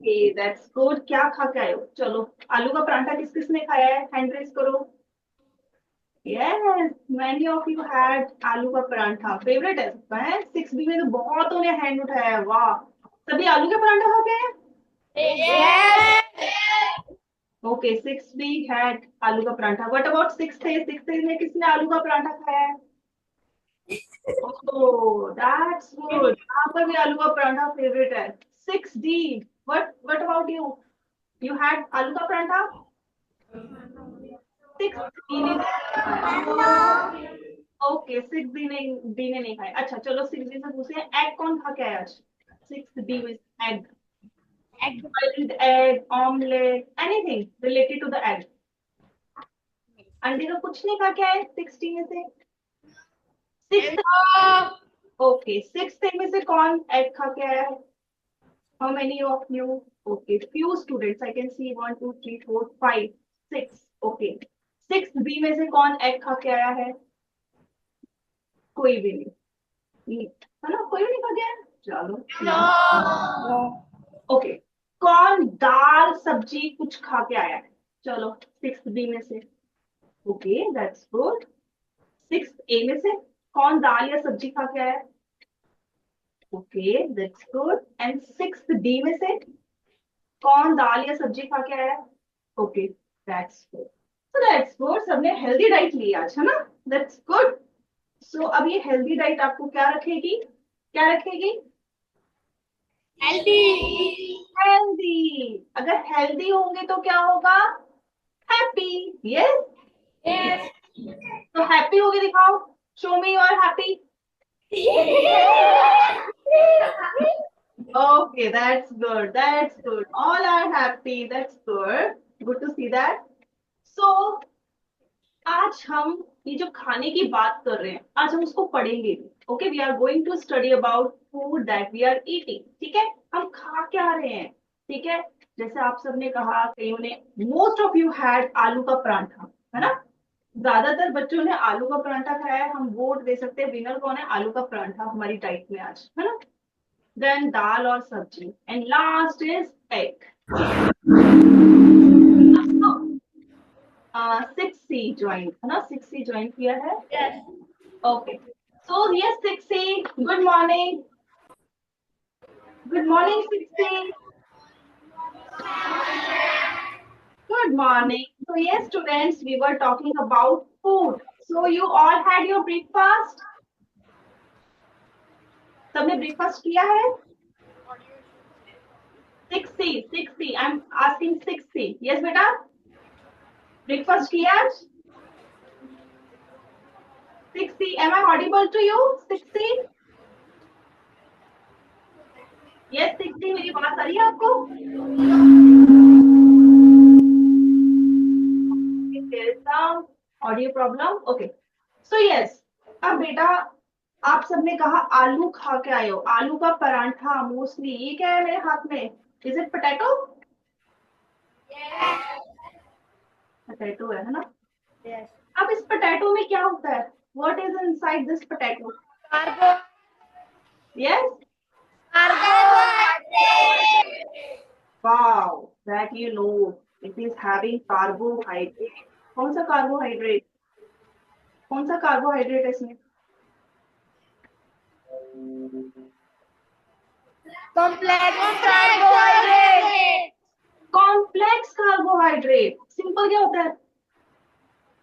That's good. क्या खा के आए हो? चलो, आलू का पराठा किस किसने खाया है? हैंड रेज करो। Yes, many of you had आलू का पराठा। फेवरेट है सबका है। 6B में तो बहुतों ने हैंड उठाया है। वाह, सभी आलू के पराठा खा के आए? ओके, 6B हैड आलू का paratha. What about 6A? 6A में किसने आलू का पराठा खाया है? ओह, दैट्स गुड। यहाँ पर भी आलू का पराठा फेवरेट है। 6D, what about you? You had आलू का पराठा? 6D ने नहीं खाया। ओके, 6D ने नहीं खाया। अच्छा चलो, 6D से पूछे एग कौन खा के आया आज? 6D में egg, boiled egg, omelette, anything related to the egg. अंडे का कुछ नहीं खा के आए 6D में से? सिक्स, ओके, 6A में से कौन एग खा के आया है? How many of you? Okay, few students, I can see 1 2 3 4 5 6। Okay, 6B में से कौन एग खा के आया है? कोई भी नहीं है ना? कोई भी नहीं खा के आया? चलो, ओके, कौन दाल सब्जी कुछ खा के आया है? चलो, 6B में से। Okay, that's good. 6A में से कौन दाल या सब्जी खा के आया है? Okay, that's good. And 6D में से कौन दाल या सब्जी खा के आया है? Okay, that's good. So that's good, सबने हेल्दी डाइट ली आज, है ना? That's good. सो अब ये हेल्दी डाइट आपको क्या रखेगी? क्या रखेगी? हेल्दी। अगर हेल्दी होंगे तो क्या होगा? हैप्पी। यस, तो हैप्पी होके दिखाओ। Show me your happy. Okay, that's good. That's good. All are happy. That's good. Good to see that. So, आज हम ये जो खाने की बात कर रहे हैं, आज हम उसको पढ़ेंगे भी। Okay, we are going to study about food that we are eating. ठीक है, हम खा क्या रहे हैं? ठीक है, जैसे आप सबने कहा, कईयों ने, मोस्ट ऑफ यू हैड आलू का पराठा, है ना? ज्यादातर बच्चों ने आलू का पराठा खाया है। हम वोट दे सकते हैं विनर कौन है आलू का पराठा हमारी डाइट में आज, है ना? देन दाल और सब्जी, and last is egg. 6C join, है ना? 6C ज्वाइन किया है। Okay, so yes 6C, good morning. Good morning 6C। Good morning. So yes, students, we were talking about food. So you all had your breakfast? सबने breakfast किया है? 6C, 6C, I'm asking 6C. Yes बेटा, breakfast किया आज? 6C, am I audible to you? 6C? Yes 6C, मेरी बात आ रही है आपको? There is some audio problem. Okay. So yes, अब बेटा आप सबने कहा आलू खा के आए हो, आलू का परांठा मोस्टली। ये क्या है मेरे हाथ में? Is it potato? पोटैटो है ना? अब इस पोटैटो में क्या होता है? What is inside this potato? Yes, wow, that you know, it is having carbohydrate. कौन सा कार्बोहाइड्रेट? कौन सा कार्बोहाइड्रेट है इसमें? Complex carbohydrate. सिंपल क्या होता है?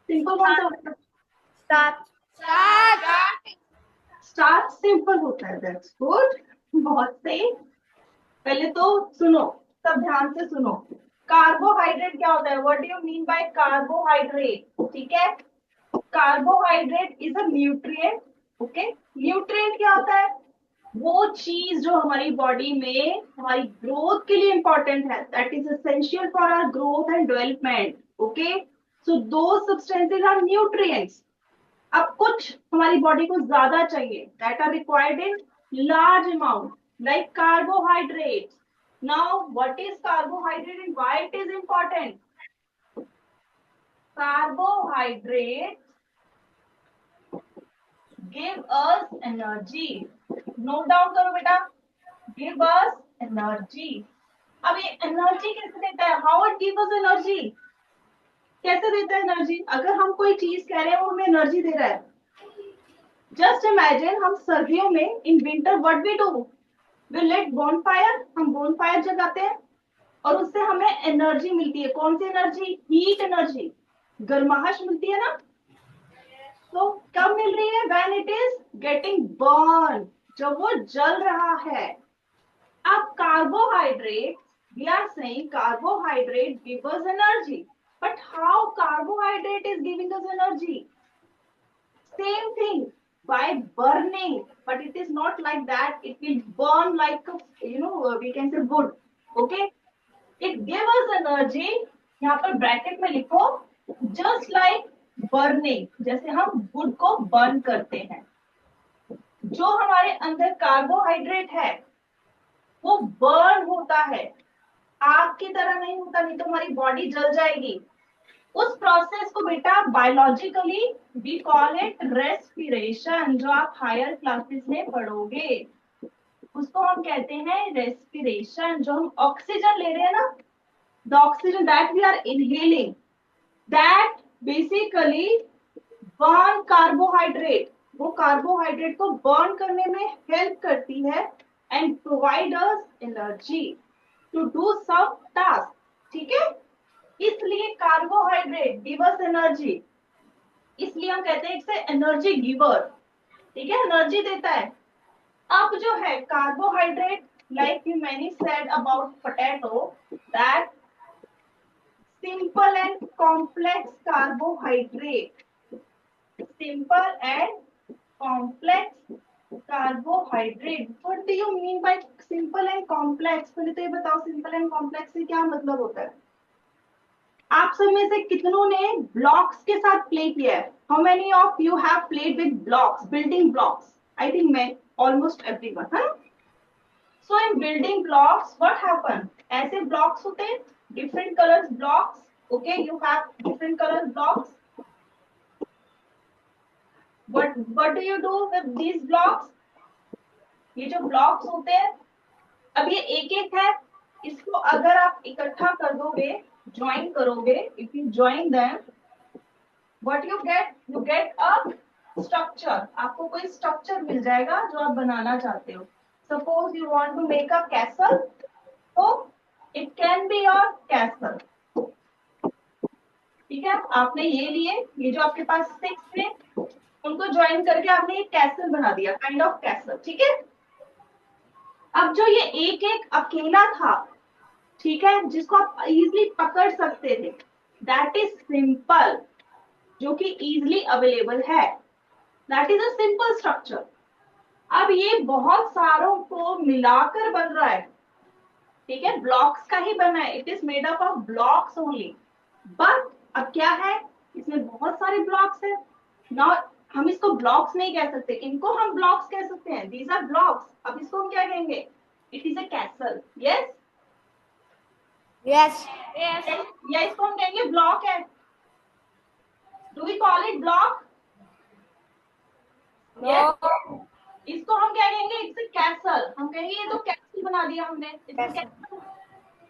सिंपल कौन सा होता है? स्टार्च सिंपल होता है। दैट्स गुड, बहुत सही। पहले तो सुनो, सब ध्यान से सुनो। कार्बोहाइड्रेट क्या होता है? What do you mean by carbohydrate? ठीक है, carbohydrate is a nutrient. Okay, nutrient क्या होता है? वो चीज जो हमारी बॉडी में हमारी ग्रोथ के लिए इंपॉर्टेंट है, that is essential for our growth and development. Okay, so दो सब्सटेंसेस आर न्यूट्रिएंट्स। अब कुछ हमारी बॉडी को ज्यादा चाहिए, that are required in large amount, like carbohydrate. Now what is carbohydrate and why it is important? Carbohydrate give us energy. Note down करो बेटा, give us energy. अब ये एनर्जी कैसे देता है? How it give us energy? कैसे देता है एनर्जी? अगर हम कोई चीज कह रहे हैं वो हमें एनर्जी दे रहा है, जस्ट इमेजिन हम सर्दियों में in winter what we do, we let bonfire, हम बॉनफायर जगाते हैं और उससे हमें एनर्जी मिलती है। कौन सी एनर्जी? हीट एनर्जी, गर्माहट मिलती है ना। तो कब मिल रही है? When it is getting burn, जब वो जल रहा है। अब carbohydrate, we are saying carbohydrate give us energy, but how carbohydrate is giving us energy? Same thing, by burning, but it is not like that. It will burn like, we can say wood. Okay, it gives us energy. यहाँ पर bracket में लिखो, just like burning, जैसे हम wood को burn करते हैं। जो हमारे अंदर कार्बोहाइड्रेट है वो बर्न होता है, आग की तरह नहीं होता, नहीं तो हमारी बॉडी जल जाएगी। उस प्रोसेस को बेटा biologically we call it respiration, जो आप हायर क्लासेस में पढ़ोगे उसको हम कहते हैं रेस्पिरेशन। जो हम ऑक्सीजन ले रहे हैं ना, the oxygen that we are inhaling, that basically burn carbohydrate, वो कार्बोहाइड्रेट को बर्न करने में हेल्प करती है and provide us energy to do some task. ठीक है, इसलिए कार्बोहाइड्रेट गिव अस एनर्जी, इसलिए हम कहते हैं इसे एनर्जी गिवर। ठीक है, एनर्जी देता है। अब जो है carbohydrate, like you many said about potato, that simple and complex carbohydrate, simple and complex carbohydrate. What do you mean by simple and complex? पहले तो ये बताओ सिंपल एंड कॉम्प्लेक्स से क्या मतलब होता है। आप सब में से कितनों ने ब्लॉक्स के साथ प्ले किया है? How many of you have played with blocks, building blocks? I think मैं ऑलमोस्ट एवरीवन, है ना। So in building blocks what happen, ऐसे ब्लॉक्स होते हैं, different colours blocks. Okay, you have different colours blocks. what do you do with these blocks? ये जो blocks होते हैं, अब ये एक एक है, इसको अगर आप इकट्ठा कर दोगे, ज्वाइन करोगे, if you join them, what you get a structure, आपको कोई स्ट्रक्चर मिल जाएगा जो आप बनाना चाहते हो। Suppose you want to make a castle, तो it can be your castle. ठीक है, आपने ये लिए, ये जो आपके पास 6 थे उनको ज्वाइन करके आपने एक कैसल बना दिया, काइंड ऑफ कैसल। ठीक है, अब जो ये एक एक अकेला था, ठीक है, जिसको आप इजिली पकड़ सकते थे, दैट इज सिंपल, जो कि इजिली अवेलेबल है, that is a simple structure. अब ये बहुत सारों को मिलाकर बन रहा है, ठीक है, ब्लॉक्स का ही बना है, it is made up of blocks only. But अब क्या है, इसमें बहुत सारे ब्लॉक्स है। नाउ हम इसको ब्लॉक्स नहीं कह सकते, इनको हम ब्लॉक्स कह सकते हैं, दीज आर ब्लॉक्स। अब इसको हम क्या कहेंगे? It is a castle. Yes yes या इसको हम कहेंगे ब्लॉक है। Do we call it block? Yes, इसको हम क्या कहेंगे? It's a castle. हम कहेंगे ये तो कैसल बना दिया हमने, इट्स अ कैसल।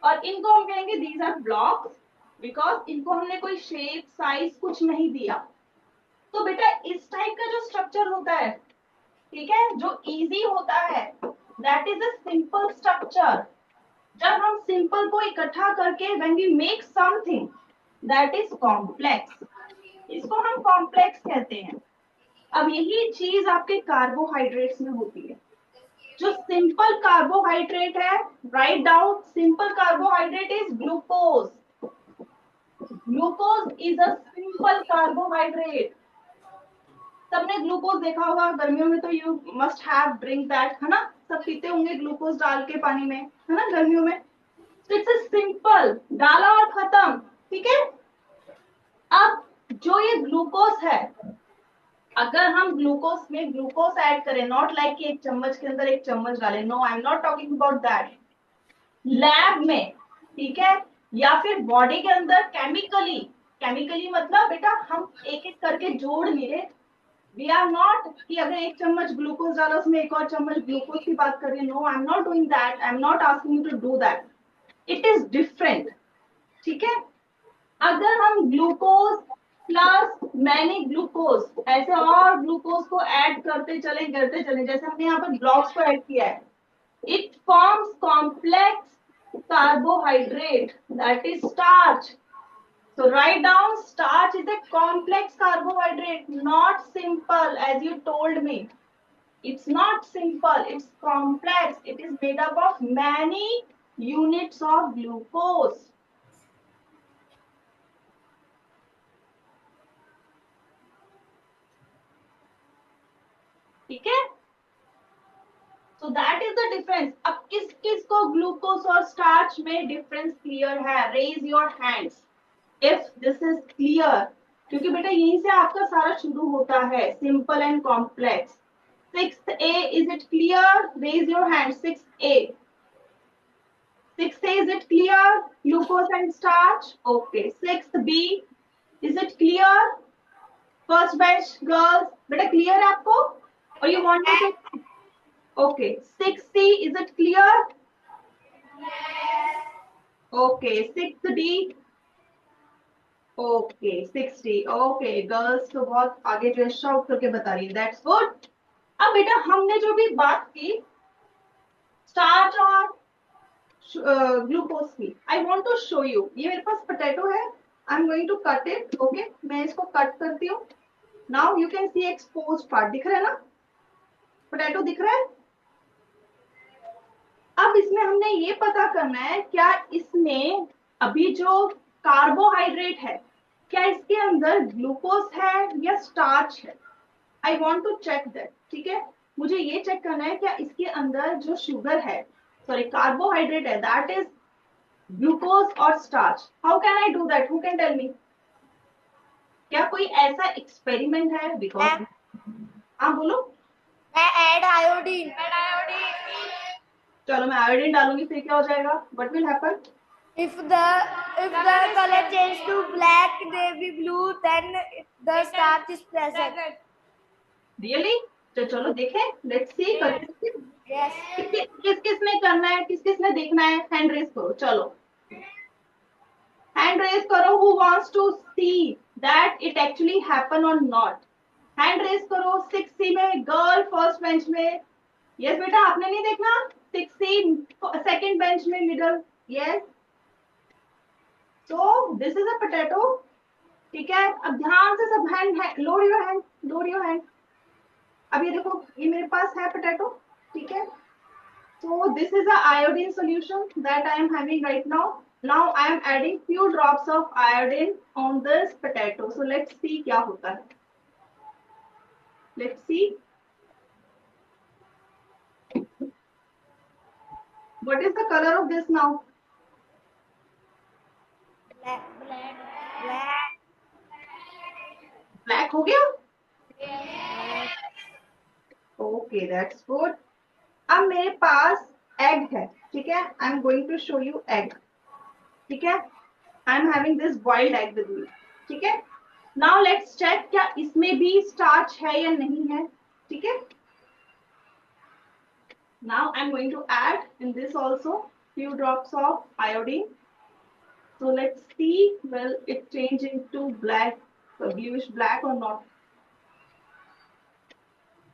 और इनको हम कहेंगे दीज आर ब्लॉक्स, बिकॉज इनको हमने कोई शेप साइज कुछ नहीं दिया। तो बेटा इस टाइप का जो स्ट्रक्चर होता है, ठीक है, जो इजी होता है, that is a simple structure. जब हम सिंपल को इकट्ठा करके when we make something, that is complex, इसको हम कॉम्प्लेक्स कहते हैं। अब यही चीज आपके कार्बोहाइड्रेट्स में होती है। जो सिंपल कार्बोहाइड्रेट है, write down, simple carbohydrate is glucose. Glucose is a simple carbohydrate. सबने ग्लूकोज देखा होगा, गर्मियों में तो you must have drink that, है ना, सब पीते होंगे ग्लूकोज डाल के पानी में, है ना, गर्मियों में। तो इट्स अ सिंपल, डाला और खत्म। ठीक है, अब जो ये ग्लूकोज है, अगर हम ग्लूकोज में ग्लूकोज ऐड करें, नॉट लाइक कि एक चम्मच के अंदर एक चम्मच डालें, no I am not talking about that, lab में, ठीक है, या फिर बॉडी के अंदर केमिकली, केमिकली मतलब बेटा हम एक एक करके जोड़ नहीं रहे, वी आर नॉट कि अगर एक चम्मच ग्लूकोज डाला उसमें एक और चम्मच ग्लूकोज की बात कर रहे हैं, no I am not doing that, I am not asking you to do that. It is different, ठीक है। अगर हम ग्लूकोज प्लस मैनी ग्लूकोज ऐसे और ग्लूकोज को ऐड करते चले, जैसे हमने यहाँ पर ब्लॉक्स को ऐड किया है, it forms complex carbohydrate, that is starch. So write down, starch is a complex carbohydrate, not simple as you told me. It's not simple, it's complex. It is made up of many units of glucose. ठीक है, so that is the difference. अब किस किस को glucose और starch में difference clear है? Raise your hands if this is clear, क्योंकि बेटा यहीं से आपका सारा शुरू होता है, simple and complex. 6A, is it clear? Raise your hand. 6A. 6A, is it clear? Glucose and starch. Okay. 6B, is it clear? First bench girls, बेटा clear है आपको? Or you want me to? Okay. 6C, is it clear? Okay. 6D. Okay. 6D. Okay. Girls तो बहुत आगे जो है shout करके बता रही है. That's good. अब बेटा हमने जो भी बात की स्टार्च और ग्लूकोज की, I want to show you. ये मेरे पास पोटैटो है, I am going to cut it. Okay, मैं इसको कट करती हूँ। Now you can see expose part, दिख रहा है ना? पोटैटो दिख रहा है। अब इसमें हमने ये पता करना है क्या इसमें अभी जो कार्बोहाइड्रेट है क्या इसके अंदर ग्लूकोज है या स्टार्च है। I want to check that, ठीक है। मुझे ये चेक करना है क्या इसके अंदर जो शुगर है, सॉरी कार्बोहाइड्रेट है, दैट इज ग्लूकोज और starch. How can I do that? Who can tell me? क्या कोई ऐसा एक्सपेरिमेंट है? बिकॉज हाँ बोलो। Add iodine. चलो मैं आयोडीन डालूंगी, फिर क्या हो जाएगा? What will happen? If the color change to black, navy blue, then the starch is present. Really? तो चलो देखें, लेट्स सी। Yes. किस किसने करना है, किस किसने देखना है? हैंड रेज करो, चलो हैंड रेज करो। Who wants to see that it actually happen और नॉट? हैंड रेज करो। 6C में गर्ल फर्स्ट बेंच में। यस बेटा, आपने नहीं देखना? 6C सेकंड बेंच में middle. Yes, so this is a potato, ठीक है। अब ध्यान से सब hand, load your hand, load your hand. अब ये देखो, ये मेरे पास है पोटैटो, ठीक है। So this is a iodine solution that I am having right now. Now I am adding few drops of iodine on this potato. So let's see क्या होता है. Let's see. What is the color of this now? Black हो गया? Okay, that's good. अब मेरे पास egg है, ठीक है। I am going to show you egg, ठीक है। I am having this boiled egg with me, ठीक है। नाउ लेट्स चेक क्या इसमें भी स्टार्च है या नहीं है, ठीक है। Now I'm going to add in this also few drops of iodine. So let's see, will it change into black, bluish black or not?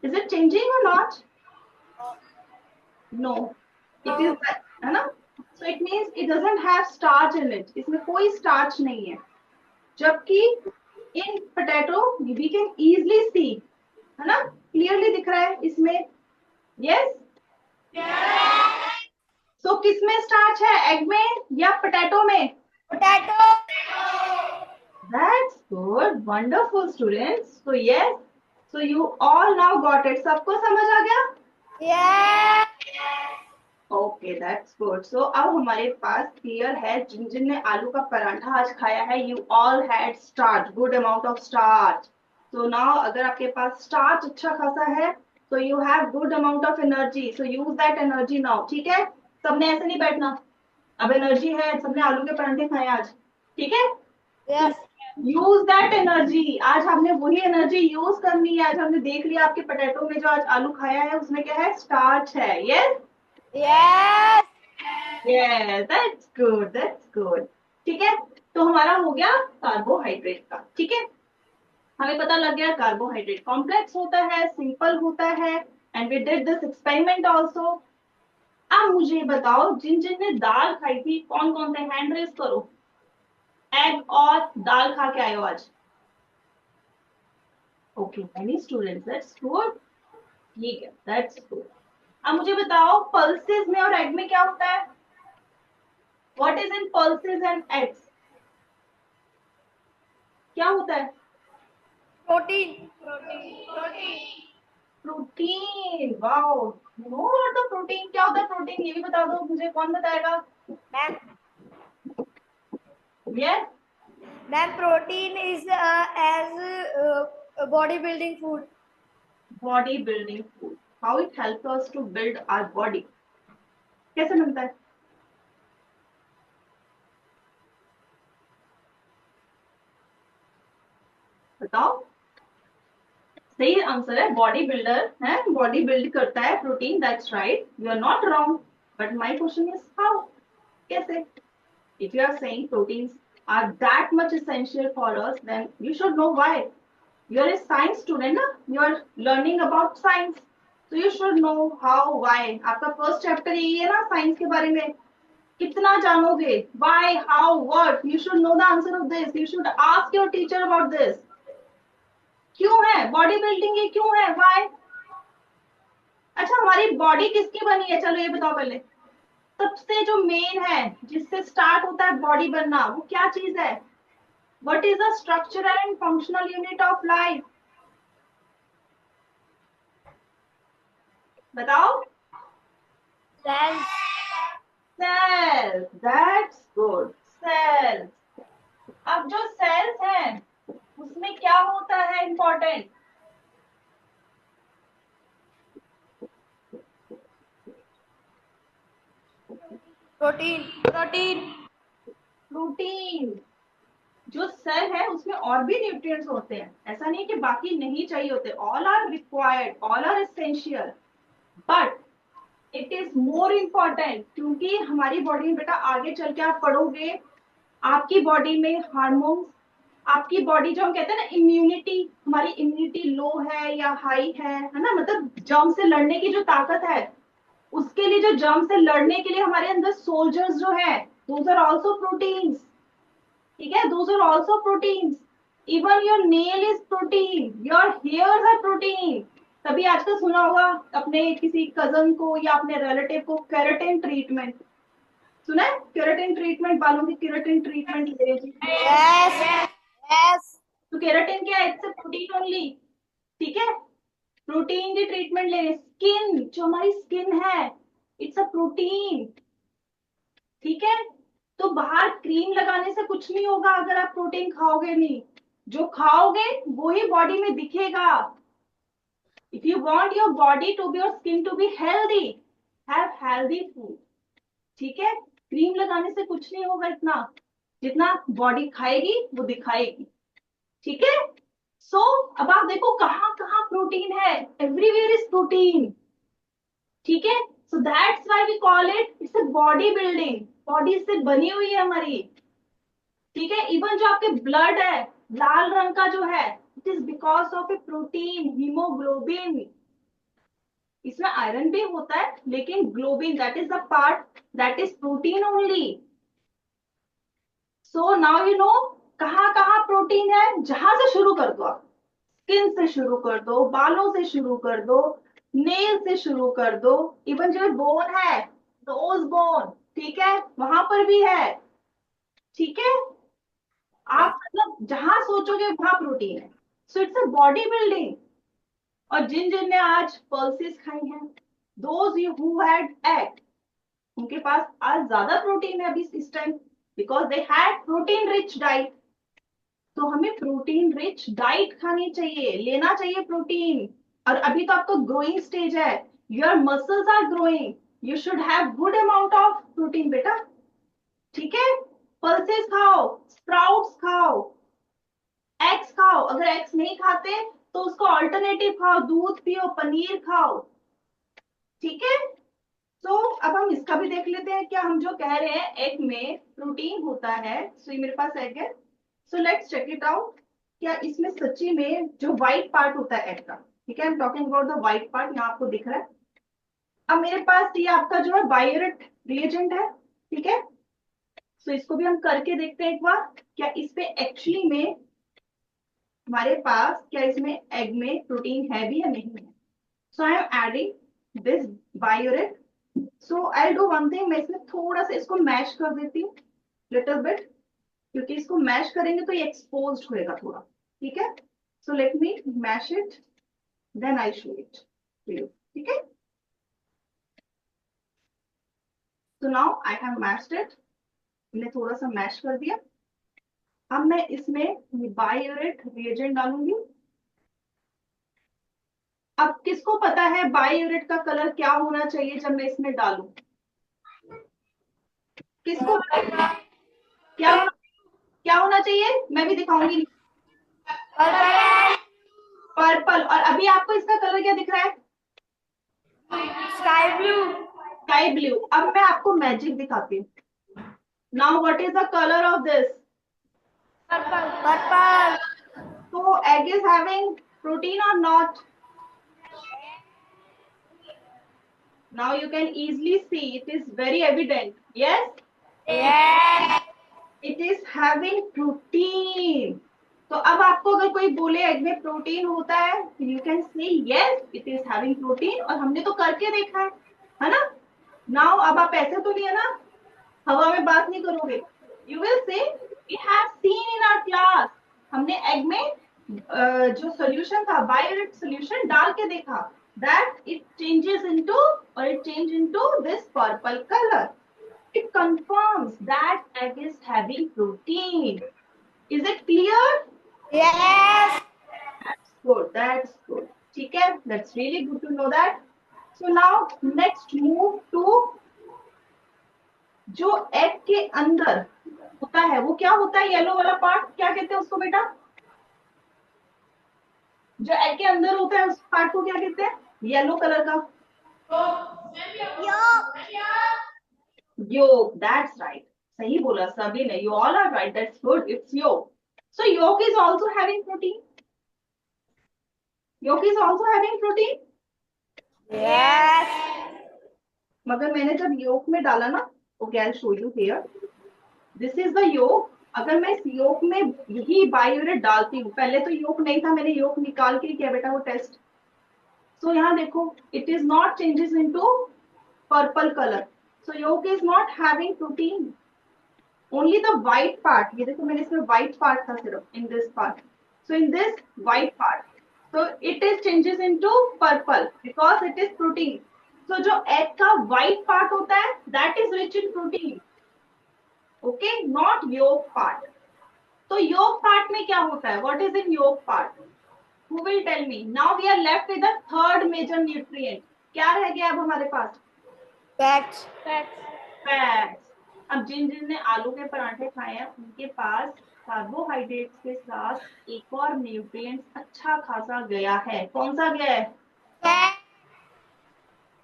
Is it changing or not? No. It is, है ना? So it means it doesn't have starch in it. इसमें कोई starch नहीं है. जबकि in potato we can easily see, है ना? Clearly दिख रहा है इसमें. Yes? So किसमें starch है? Egg में या potato में? Potato. That's good. Wonderful students. So yes. So you all now got it. सबको समझ आ गया? Yes. Okay, that's good. So अब हमारे पास clear है, जिन जिन ने आलू का पराठा आज खाया है, you all had starch, good amount of starch. So now अगर आपके पास starch अच्छा खासा है, so you have good amount of energy. So use that energy now. ठीक है? सबने ऐसे नहीं बैठना. अब एनर्जी है, सबने आलू के पराठे खाए आज, ठीक है? Yes. Use that energy. आज हमने वही एनर्जी यूज करनी है। आज हमने देख लिया आपके पोटैटो में जो आज आलू खाया है उसमें क्या है? स्टार्च है। Yes Yes. Yes, that's good, that's good. ठीक है, तो हमारा हो गया कार्बोहाइड्रेट का। ठीक है, हमें पता लग गया कार्बोहाइड्रेट कॉम्प्लेक्स होता है, सिंपल होता है, and we did this experiment also. अब मुझे बताओ, जिन जिन ने दाल खाई थी, कौन कौन से, हैंड रेस करो। एग और दाल खा के आए हो आज? Okay, many students, that's good. ठीक है, दैट्स गुड। अब मुझे बताओ, पल्सेस में और एग में क्या होता है? What is in pulses and eggs? क्या होता है? Protein protein protein. Protein. Wow, you know what the protein, क्या होता है प्रोटीन, ये भी बता दो मुझे, कौन बताएगा? Ma'am yes, ma'am protein is as body building food. Body building food. How it helps us to build our body? कैसे मिलता है? बताओ। सही आंसर है, बॉडी बिल्डर है, बॉडी बिल्ड करता है protein, that's right, you are not wrong. But my question is how, कैसे? If you are saying proteins are that much essential for us, then you should know why. You are a science student, na? You are learning about science, so you should know how, why. आपका first chapter यही है ना, science के बारे में। कितना जानोगे? Why, how, what? You should know the answer of this. You should ask your teacher about this. क्यों है बॉडी बिल्डिंग, ये क्यों है, why? अच्छा, हमारी बॉडी किसकी बनी है, चलो ये बताओ पहले। सबसे जो मेन है, जिससे स्टार्ट होता है बॉडी बनना, वो क्या चीज है? What is the structural and functional unit of life? बताओ। Sales. Cells. That's good. Cells. अब जो सेल्स हैं, उसमें क्या होता है इंपॉर्टेंट? Protein protein. प्रोटीन। जो सेल है उसमें और भी न्यूट्रिएंट्स होते हैं, ऐसा नहीं है कि बाकी नहीं चाहिए होते, all are required, all are essential, but it is more important, क्योंकि हमारी बॉडी में बेटा आगे चल के आप पढ़ोगे, आपकी बॉडी में हार्मोन्स, आपकी बॉडी जो हम कहते हैं ना इम्यूनिटी, हमारी इम्यूनिटी लो है या हाई है ना, मतलब जर्म से लड़ने की जो ताकत है, उसके लिए जो जर्म से लड़ने के लिए हमारे अंदर सोल्जर्स जो है, दोज आर आल्सो प्रोटीन्स। ठीक है, those are also proteins. Even your nail is protein, your hairs are protein. तभी आजकल सुना होगा अपने किसी कजन को या अपने रिलेटिव को केराटिन ट्रीटमेंट, सुना है? केराटिन ट्रीटमेंट, बालों की केराटिन ट्रीटमेंट ले रहे हैं। Yes yes. तो केराटिन क्या है? It's protein only. ठीक है, प्रोटीन की ट्रीटमेंट ले रहे। स्किन, जो हमारी स्किन है, इट्स अ प्रोटीन। ठीक है, तो बाहर क्रीम लगाने से कुछ नहीं होगा अगर आप प्रोटीन खाओगे नहीं, जो खाओगे वो ही बॉडी में दिखेगा। If you want your body to be, your skin to be healthy, have healthy food. ठीक है, क्रीम लगाने से कुछ नहीं होगा, इतना जितना बॉडी खाएगी वो दिखाएगी। ठीक है, सो अब आप देखो कहाँ कहाँ प्रोटीन है, एवरीवेयर इज प्रोटीन। ठीक है, so that's why we call it, it's a body building, body से बनी हुई है हमारी। ठीक है, इवन जो आपके ब्लड है, लाल रंग का जो है, it is because of A protein, haemoglobin. इसमें आयरन भी होता है, लेकिन globin, that is the part that is protein only. So now you know कहाँ कहाँ प्रोटीन है, जहां से शुरू कर दो आप, स्किन से शुरू कर दो, बालों से शुरू कर दो, नेल से शुरू कर दो, इवन जो बोन है, नोज बोन, ठीक है, वहां पर भी है। ठीक है, आप मतलब जहां सोचोगे वहां प्रोटीन है। So it's a body building. और जिन जिन ने आज पल्सेस खाई हैं, those you who had egg, उनके पास आज ज्यादा प्रोटीन है अभी इस time, because they had protein rich diet. तो हमें प्रोटीन रिच डाइट खानी चाहिए, लेना चाहिए प्रोटीन। और अभी तो आपका ग्रोइंग स्टेज है, your muscles are growing, you should have good amount of protein बेटा। ठीक है, पल्सेस खाओ, स्प्राउट्स खाओ, एग्स खाओ, अगर एग्स नहीं खाते तो उसको ऑल्टरनेटिव खाओ, दूध पियो, पनीर खाओ। ठीक है, तो अब हम इसका भी देख लेते हैं, क्या हम जो कह रहे हैं एग में प्रोटीन होता है, सो ये मेरे पास एग है, so let's check it out. क्या इसमें सच्ची में जो व्हाइट पार्ट होता है एग का, ठीक है, I am talking about the white part, यहाँ आपको दिख रहा है। अब मेरे पास ये आपका जो है बायोरेट रिएजेंट है, ठीक है, सो इसको भी हम करके देखते हैं एक बार, क्या इसमें एक्चुअली में हमारे पास, क्या इसमें एग में प्रोटीन है भी या नहीं है। So I am adding this biuret. So I do one thing, मैं इसमें थोड़ा सा इसको मैश कर देती हूँ, लिटिल बिट, क्योंकि इसको मैश करेंगे तो ये एक्सपोज्ड होएगा थोड़ा, ठीक है। So let me mash it, then I show it to you, ठीक है। So now I have mashed it, मैंने थोड़ा सा मैश कर दिया। अब मैं इसमें बायोरेट रिएजेंट डालूंगी। अब किसको पता है बायोरेट का कलर क्या होना चाहिए जब मैं इसमें डालूं, किसको, क्या होना, क्या होना चाहिए, मैं भी दिखाऊंगी। पर्पल, और अभी आपको इसका कलर क्या दिख रहा है, स्काई ब्लू। Sky blue. अब मैं आपको मैजिक दिखाती हूँ। Now what is the colour of this, purple. Purple. so egg is having protein or not, now you can easily see, it is very evident, yes, yes. it is having protein। तो अब आपको अगर कोई बोले egg में protein होता है, you can say yes it is having protein, और हमने तो करके देखा है ना। नाउ अब आप ऐसे तो नहीं है ना, हवा में बात नहीं करोगे, you will see we have seen in our class, हमने एग में जो सोल्यूशन था बायोरेट सोल्यूशन डाल के देखा, दैट इट चेंजेस इनटू, और it change into this purple colour, it confirms that egg is having protein, is it clear, yes. that's good, that's good, ठीक है, that's really good to know that। so now next move to जो egg के अंदर होता है, वो क्या होता है, येलो वाला पार्ट क्या कहते हैं उसको बेटा, जो एग के अंदर होता है उस पार्ट को क्या कहते हैं, येलो कलर का, yolk, that's right, सही बोला सभी ने, you all are right, that's good, it's yolk। so yolk is also having protein, yolk is also having protein। Yes. मगर मैंने जब योक में डाला ना, okay I show you here, this is the yolk. अगर मैं इस योक में यही बायोरेट डालती हूँ, पहले तो योक नहीं था, मैंने योक निकाल के किया बेटा वो टेस्ट, सो यहाँ देखो it is not changes into purple colour, so yolk is not having protein, only the white part, ये देखो मैंने इसमें व्हाइट पार्ट था सिर्फ in this part, so in this white part, so it is changes into purple because it is protein। so जो egg का white part होता है that is rich in protein, okay, not yolk part। तो yolk part में क्या होता है, what is in yolk part, who will tell me। now we are left with the third major nutrient, क्या रह गया अब हमारे पास, फैट्स। फैट्स। फैट्स। अब जिन जिन ने आलू के पराठे खाए हैं उनके पास कार्बोहाइड्रेट्स के साथ एक और न्यूट्रिएंट अच्छा खासा गया है, कौन सा गया है,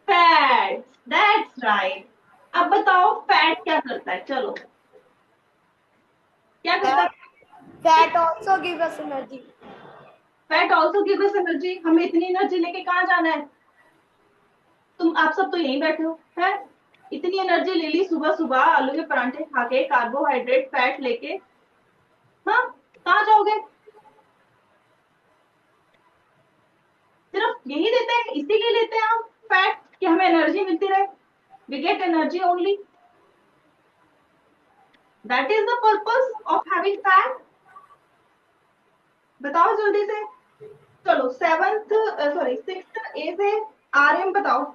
फैट, दैट्स राइट। अब बताओ फैट क्या करता है, चलो क्या करता है, fat also give us energy. Fat also give us energy. हमें इतनी एनर्जी लेके कहाँ जाना है, तुम आप सब तो यहीं बैठे हो है, इतनी एनर्जी ले ली सुबह सुबह आलू के परांठे खा के, कार्बोहाइड्रेट फैट लेके, हाँ कहाँ जाओगे, सिर्फ यही देते हैं, इसीलिए लेते हैं हम फैट कि हमें एनर्जी मिलती रहे, we get energy only, that is the purpose of having fat. बताओ जल्दी से, चलो सेवंथ सॉरी सिक्स्थ ए से आर एम बताओ,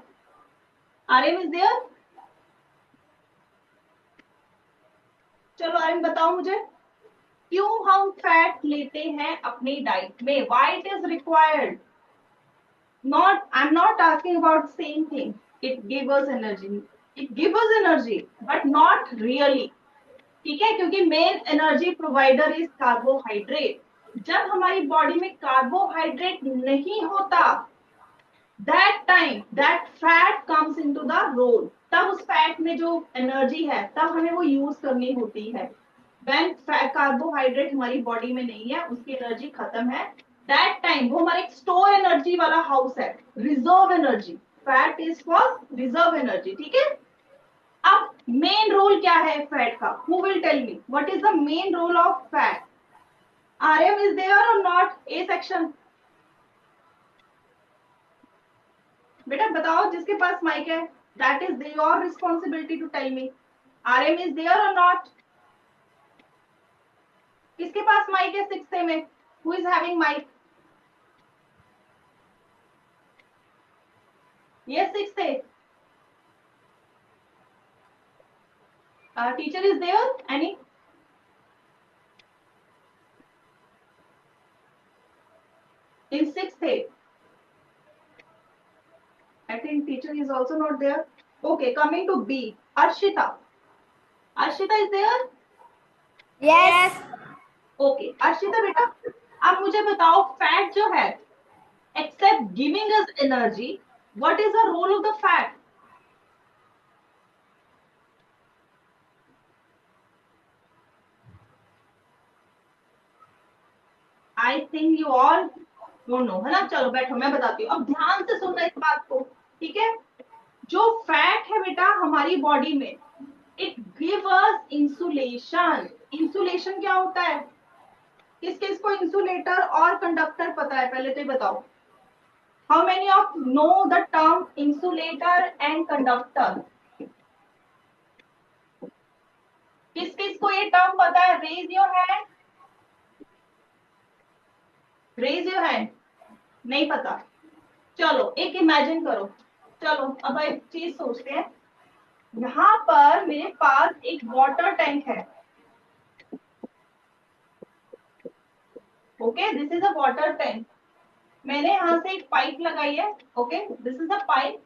आर एम इज देयर, चलो आर एम बताओ मुझे, क्यों हम फैट लेते हैं अपनी डाइट में, why it is required, not I am not asking about same thing, it give us energy, it give us energy but not really, ठीक है, क्योंकि main energy provider is carbohydrate. जब हमारी बॉडी में कार्बोहाइड्रेट नहीं होता that time that fat comes into the role, तब उस फैट में जो एनर्जी है तब हमें वो यूज करनी होती है। व्हेन कार्बोहाइड्रेट हमारी बॉडी में नहीं है, उसकी एनर्जी खत्म है, दैट टाइम वो हमारे स्टोर एनर्जी वाला हाउस है, reserve energy. Fat is for reserve energy, ठीक है। अब मेन रोल क्या है फैट का? Who will tell me what is the main role of fat? RM is there or not? A section, बेटा बताओ जिसके पास माइक है, that is your responsibility to tell me. RM is there or not? किसके पास mic है 6th में? Who is having mic? ये 6th teacher is there any? In 6th I think teacher is also not there. Okay, coming to B, Arshita. Arshita is there? Yes. Okay, Arshita बेटा, अब मुझे बताओ fat जो है, except giving us energy, what is the role of the fat? I think you all don't know, है ना? चलो बैठो मैं बताती हूँ, अब ध्यान से सुनना इस बात को, ठीक है। जो फैट है बेटा हमारी बॉडी में, it give us insulation. Insulation क्या होता है? किस किस को इंसुलेटर और कंडक्टर पता है? पहले तो ये बताओ, how many of know the term insulator and conductor? किस किस को ये टर्म पता है? Raise your hand, raise your hand. नहीं पता? चलो एक इमेजिन करो। चलो अब एक चीज सोचते हैं, यहाँ पर मेरे पास एक वाटर टैंक है। Okay, this is a water tank. मैंने यहाँ से एक पाइप लगाई है। Okay, this is a pipe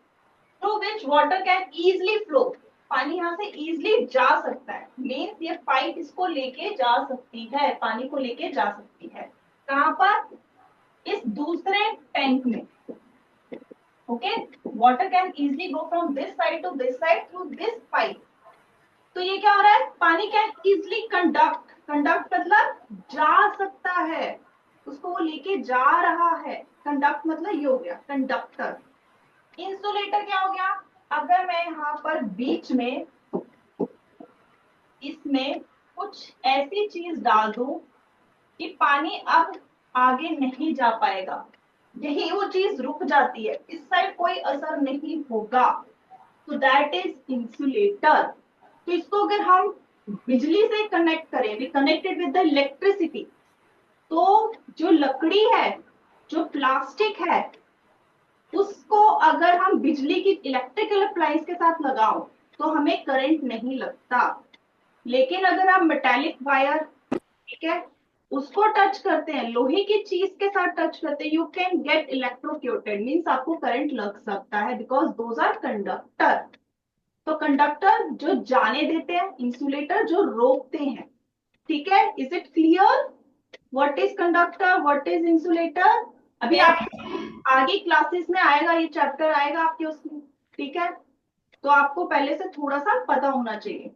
through which water can easily flow. पानी यहाँ से इजिली जा सकता है, मीन्स ये पाइप इसको लेके जा सकती है, पानी को लेके जा सकती है। कहाँ पर? इस दूसरे टैंक में। Okay, water can easily go from this side to this side through this pipe. तो ये क्या हो रहा है? पानी कैन इजिली कंडक्ट, कंडक्ट मतलब जा सकता है, उसको वो लेके जा रहा है। कंडक्ट मतलब ये हो गया कंडक्टर। इंसुलेटर क्या हो गया? अगर मैं यहाँ पर बीच में इसमें कुछ ऐसी चीज डाल दूं कि पानी अब आगे नहीं जा पाएगा, यही वो चीज रुक जाती है, इस साइड कोई असर नहीं होगा, तो दैट इज इंसुलेटर। तो इसको अगर हम बिजली से कनेक्ट करें, we connected with the electricity, तो जो लकड़ी है, जो प्लास्टिक है, उसको अगर हम बिजली की इलेक्ट्रिकल अप्लायंस के साथ लगाओ तो हमें करंट नहीं लगता। लेकिन अगर आप मेटालिक वायर, ठीक है, उसको टच करते हैं, लोहे की चीज के साथ टच करते हैं, you can get electrocuted, means आपको करंट लग सकता है, बिकॉज दोज आर कंडक्टर। तो कंडक्टर जो जाने देते हैं, इंसुलेटर जो रोकते हैं। ठीक है, is it clear? What is conductor, what is insulator? अभी आप आगे क्लासेस में आएगा, ये चैप्टर आएगा आपके उसमें, ठीक है, तो आपको पहले से थोड़ा सा पता होना चाहिए।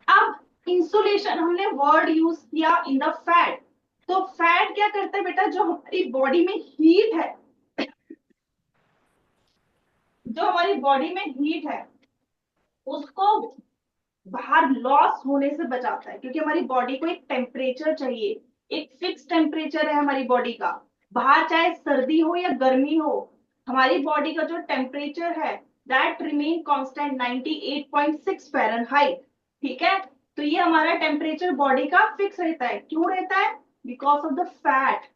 अब इंसुलेशन हमने वर्ड यूज किया इन द फैट, तो फैट क्या करता है बेटा? जो हमारी बॉडी में हीट है, जो हमारी बॉडी में हीट है उसको बाहर लॉस होने से बचाता है, क्योंकि हमारी बॉडी को एक टेम्परेचर चाहिए, एक फिक्स टेम्परेचर है हमारी बॉडी का। बाहर चाहे सर्दी हो या गर्मी हो, हमारी बॉडी का जो टेम्परेचर है दैट रिमेन कांस्टेंट 98.6 फ़ारेनहाइट। ठीक है, तो ये हमारा टेम्परेचर बॉडी का फिक्स रहता है। क्यों रहता है? Because of the fat.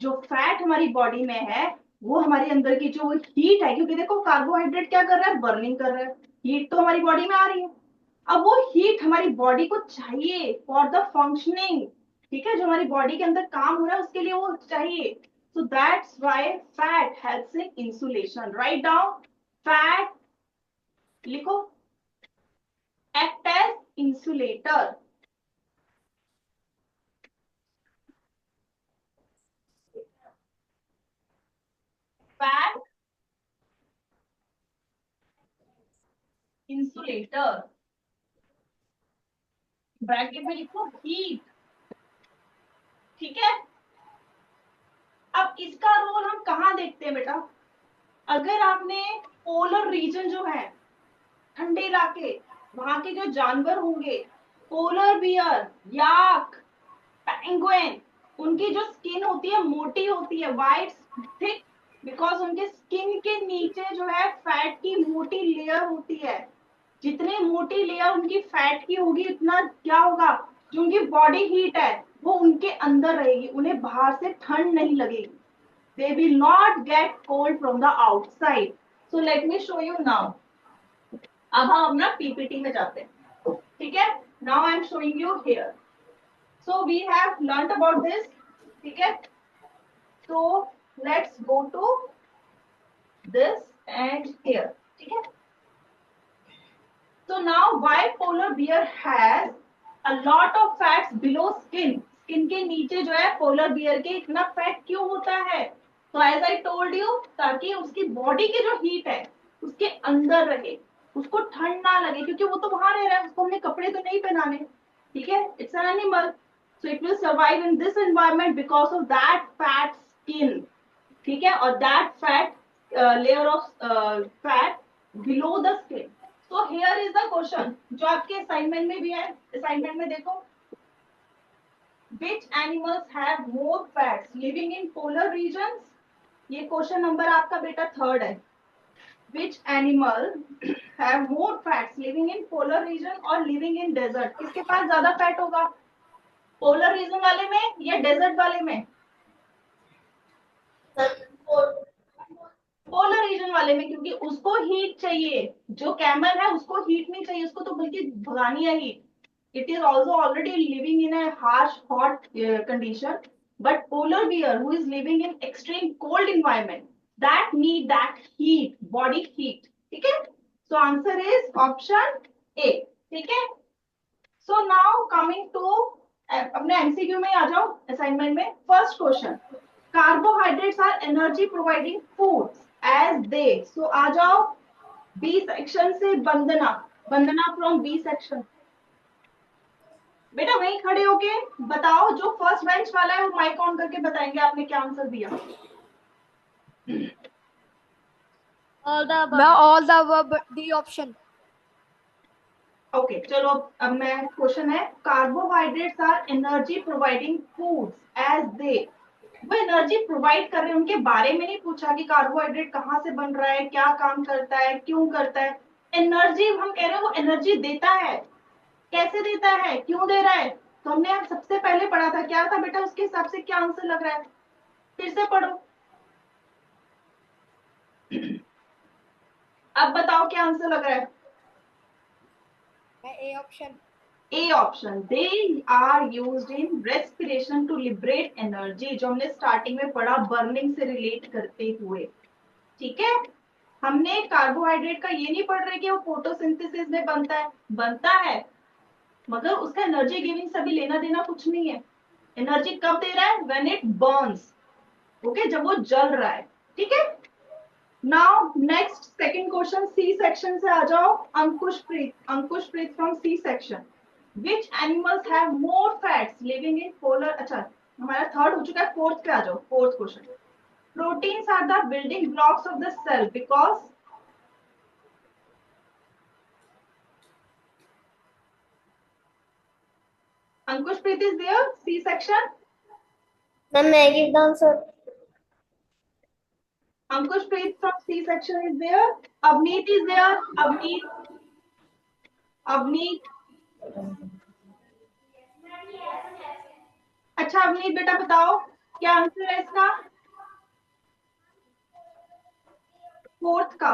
जो फैट हमारी बॉडी में है वो हमारे अंदर की जो हीट है, क्योंकि देखो कार्बोहाइड्रेट क्या कर रहा है? बर्निंग कर रहा है, हीट तो हमारी बॉडी में आ रही है। अब वो हीट हमारी बॉडी को चाहिए फॉर द फंक्शनिंग, ठीक है, जो हमारी बॉडी के अंदर काम हो रहा है उसके लिए वो चाहिए। So that's why fat helps in insulation. Right down, fat लिखो, act as insulator. Fat insulator, bracket में लिखो हीट, ठीक है। अब इसका रोल हम कहाँ देखते हैं बेटा, अगर आपने पोलर रीजन जो है, ठंडे इलाके, वहां के जो जानवर होंगे, पोलर बियर, याक, पेंगुइन, उनकी जो स्किन होती है मोटी होती है, वाइट थिक, बिकॉज उनके स्किन के नीचे जो है फैट की मोटी लेयर होती है। जितनी मोटी लेयर उनकी फैट की होगी उतना क्या होगा, जो उनकी बॉडी हीट है वो उनके अंदर रहेगी, उन्हें बाहर से ठंड नहीं लगेगी। They will not get cold from the outside. So let me show you now. अब हम अपना पीपीटी में जाते हैं, ठीक है। Now I am showing you here. So we have learnt about this, ठीक है। So let's go to this and here, ठीक है। So now why polar bear has a lot of fats below skin? Skin के नीचे जो है polar bear के इतना फैट क्यों होता है? तो एज आई टोल्ड यू, ताकि उसकी बॉडी की जो हीट है उसके अंदर रहे, उसको ठंड ना लगे, क्योंकि वो तो वहां रह रहा है, उसको हमने कपड़े तो नहीं पहनाने, ठीक है। It's an animal, so it will survive in this environment because of that fat skin, ठीक है, और that fat layer of fat below the skin. So here is the question जो आपके असाइनमेंट में भी है, असाइनमेंट में देखो, which animals have more fats living in polar regions? ये क्वेश्चन नंबर आपका बेटा 3rd है। Which animal have more fats living in polar region or living in desert? किसके पास ज्यादा फैट होगा, पोलर रीजन वाले में या डेजर्ट वाले में? पोलर रीजन वाले में, क्योंकि उसको हीट चाहिए। जो कैमल है उसको हीट नहीं चाहिए, उसको तो बल्कि भगानी है heat. It is also already living in a harsh, hot condition. But polar bear, who is living in extreme cold environment, that need that heat, body heat. ठीक है? So answer is option A. ठीक है? So now coming to अपने MCQ में आ जाओ, assignment में first question, carbohydrates are energy providing foods as they. So आ जाओ बी सेक्शन से, Vandana, Vandana from B section. बेटा वहीं खड़े होके बताओ, जो फर्स्ट बेंच वाला है वो माइक ऑन करके बताएंगे आपने क्या आंसर दिया। all the above, D option. Okay चलो, अब मैं क्वेश्चन है, carbohydrates are energy providing foods as they. वो एनर्जी प्रोवाइड कर रहे हैं, उनके बारे में नहीं पूछा कि कार्बोहाइड्रेट कहाँ से बन रहा है, क्या काम करता है, क्यों करता है। एनर्जी हम कह रहे हैं वो एनर्जी देता है, कैसे देता है, क्यों दे रहा है, तो हमने सबसे पहले पढ़ा था, क्या था बेटा, उसके हिसाब से क्या आंसर लग रहा है, फिर से पढ़ो। अब बताओ क्या आंसर लग रहा है। A option. A option, they are used in respiration to liberate energy, जो हमने स्टार्टिंग में पढ़ा बर्निंग से रिलेट करते हुए, ठीक है। हमने कार्बोहाइड्रेट का ये नहीं पढ़ रहे कि वो फोटोसिंथेसिस में बनता है, मगर उसका एनर्जी गिविंग से भी लेना देना कुछ नहीं है। एनर्जी कब दे रहा है, व्हेन इट बर्न्स, ओके, जब वो जल रहा है, ठीक है। Now next second question, C section से आ जाओ, Ankushpreet from C section. Which animals have more fats living in polar, अच्छा हमारा 3rd हो चुका है, 4th पे आ जाओ, 4th क्वेश्चन। Proteins are the building blocks of the cell because, Ankushpreet is there, C section. Ma'am, I give the answer. Ankushpreet from C section is there. Avneet is there. Avneet. अच्छा अवनीत बेटा बताओ क्या आंसर है इसका, 4th का।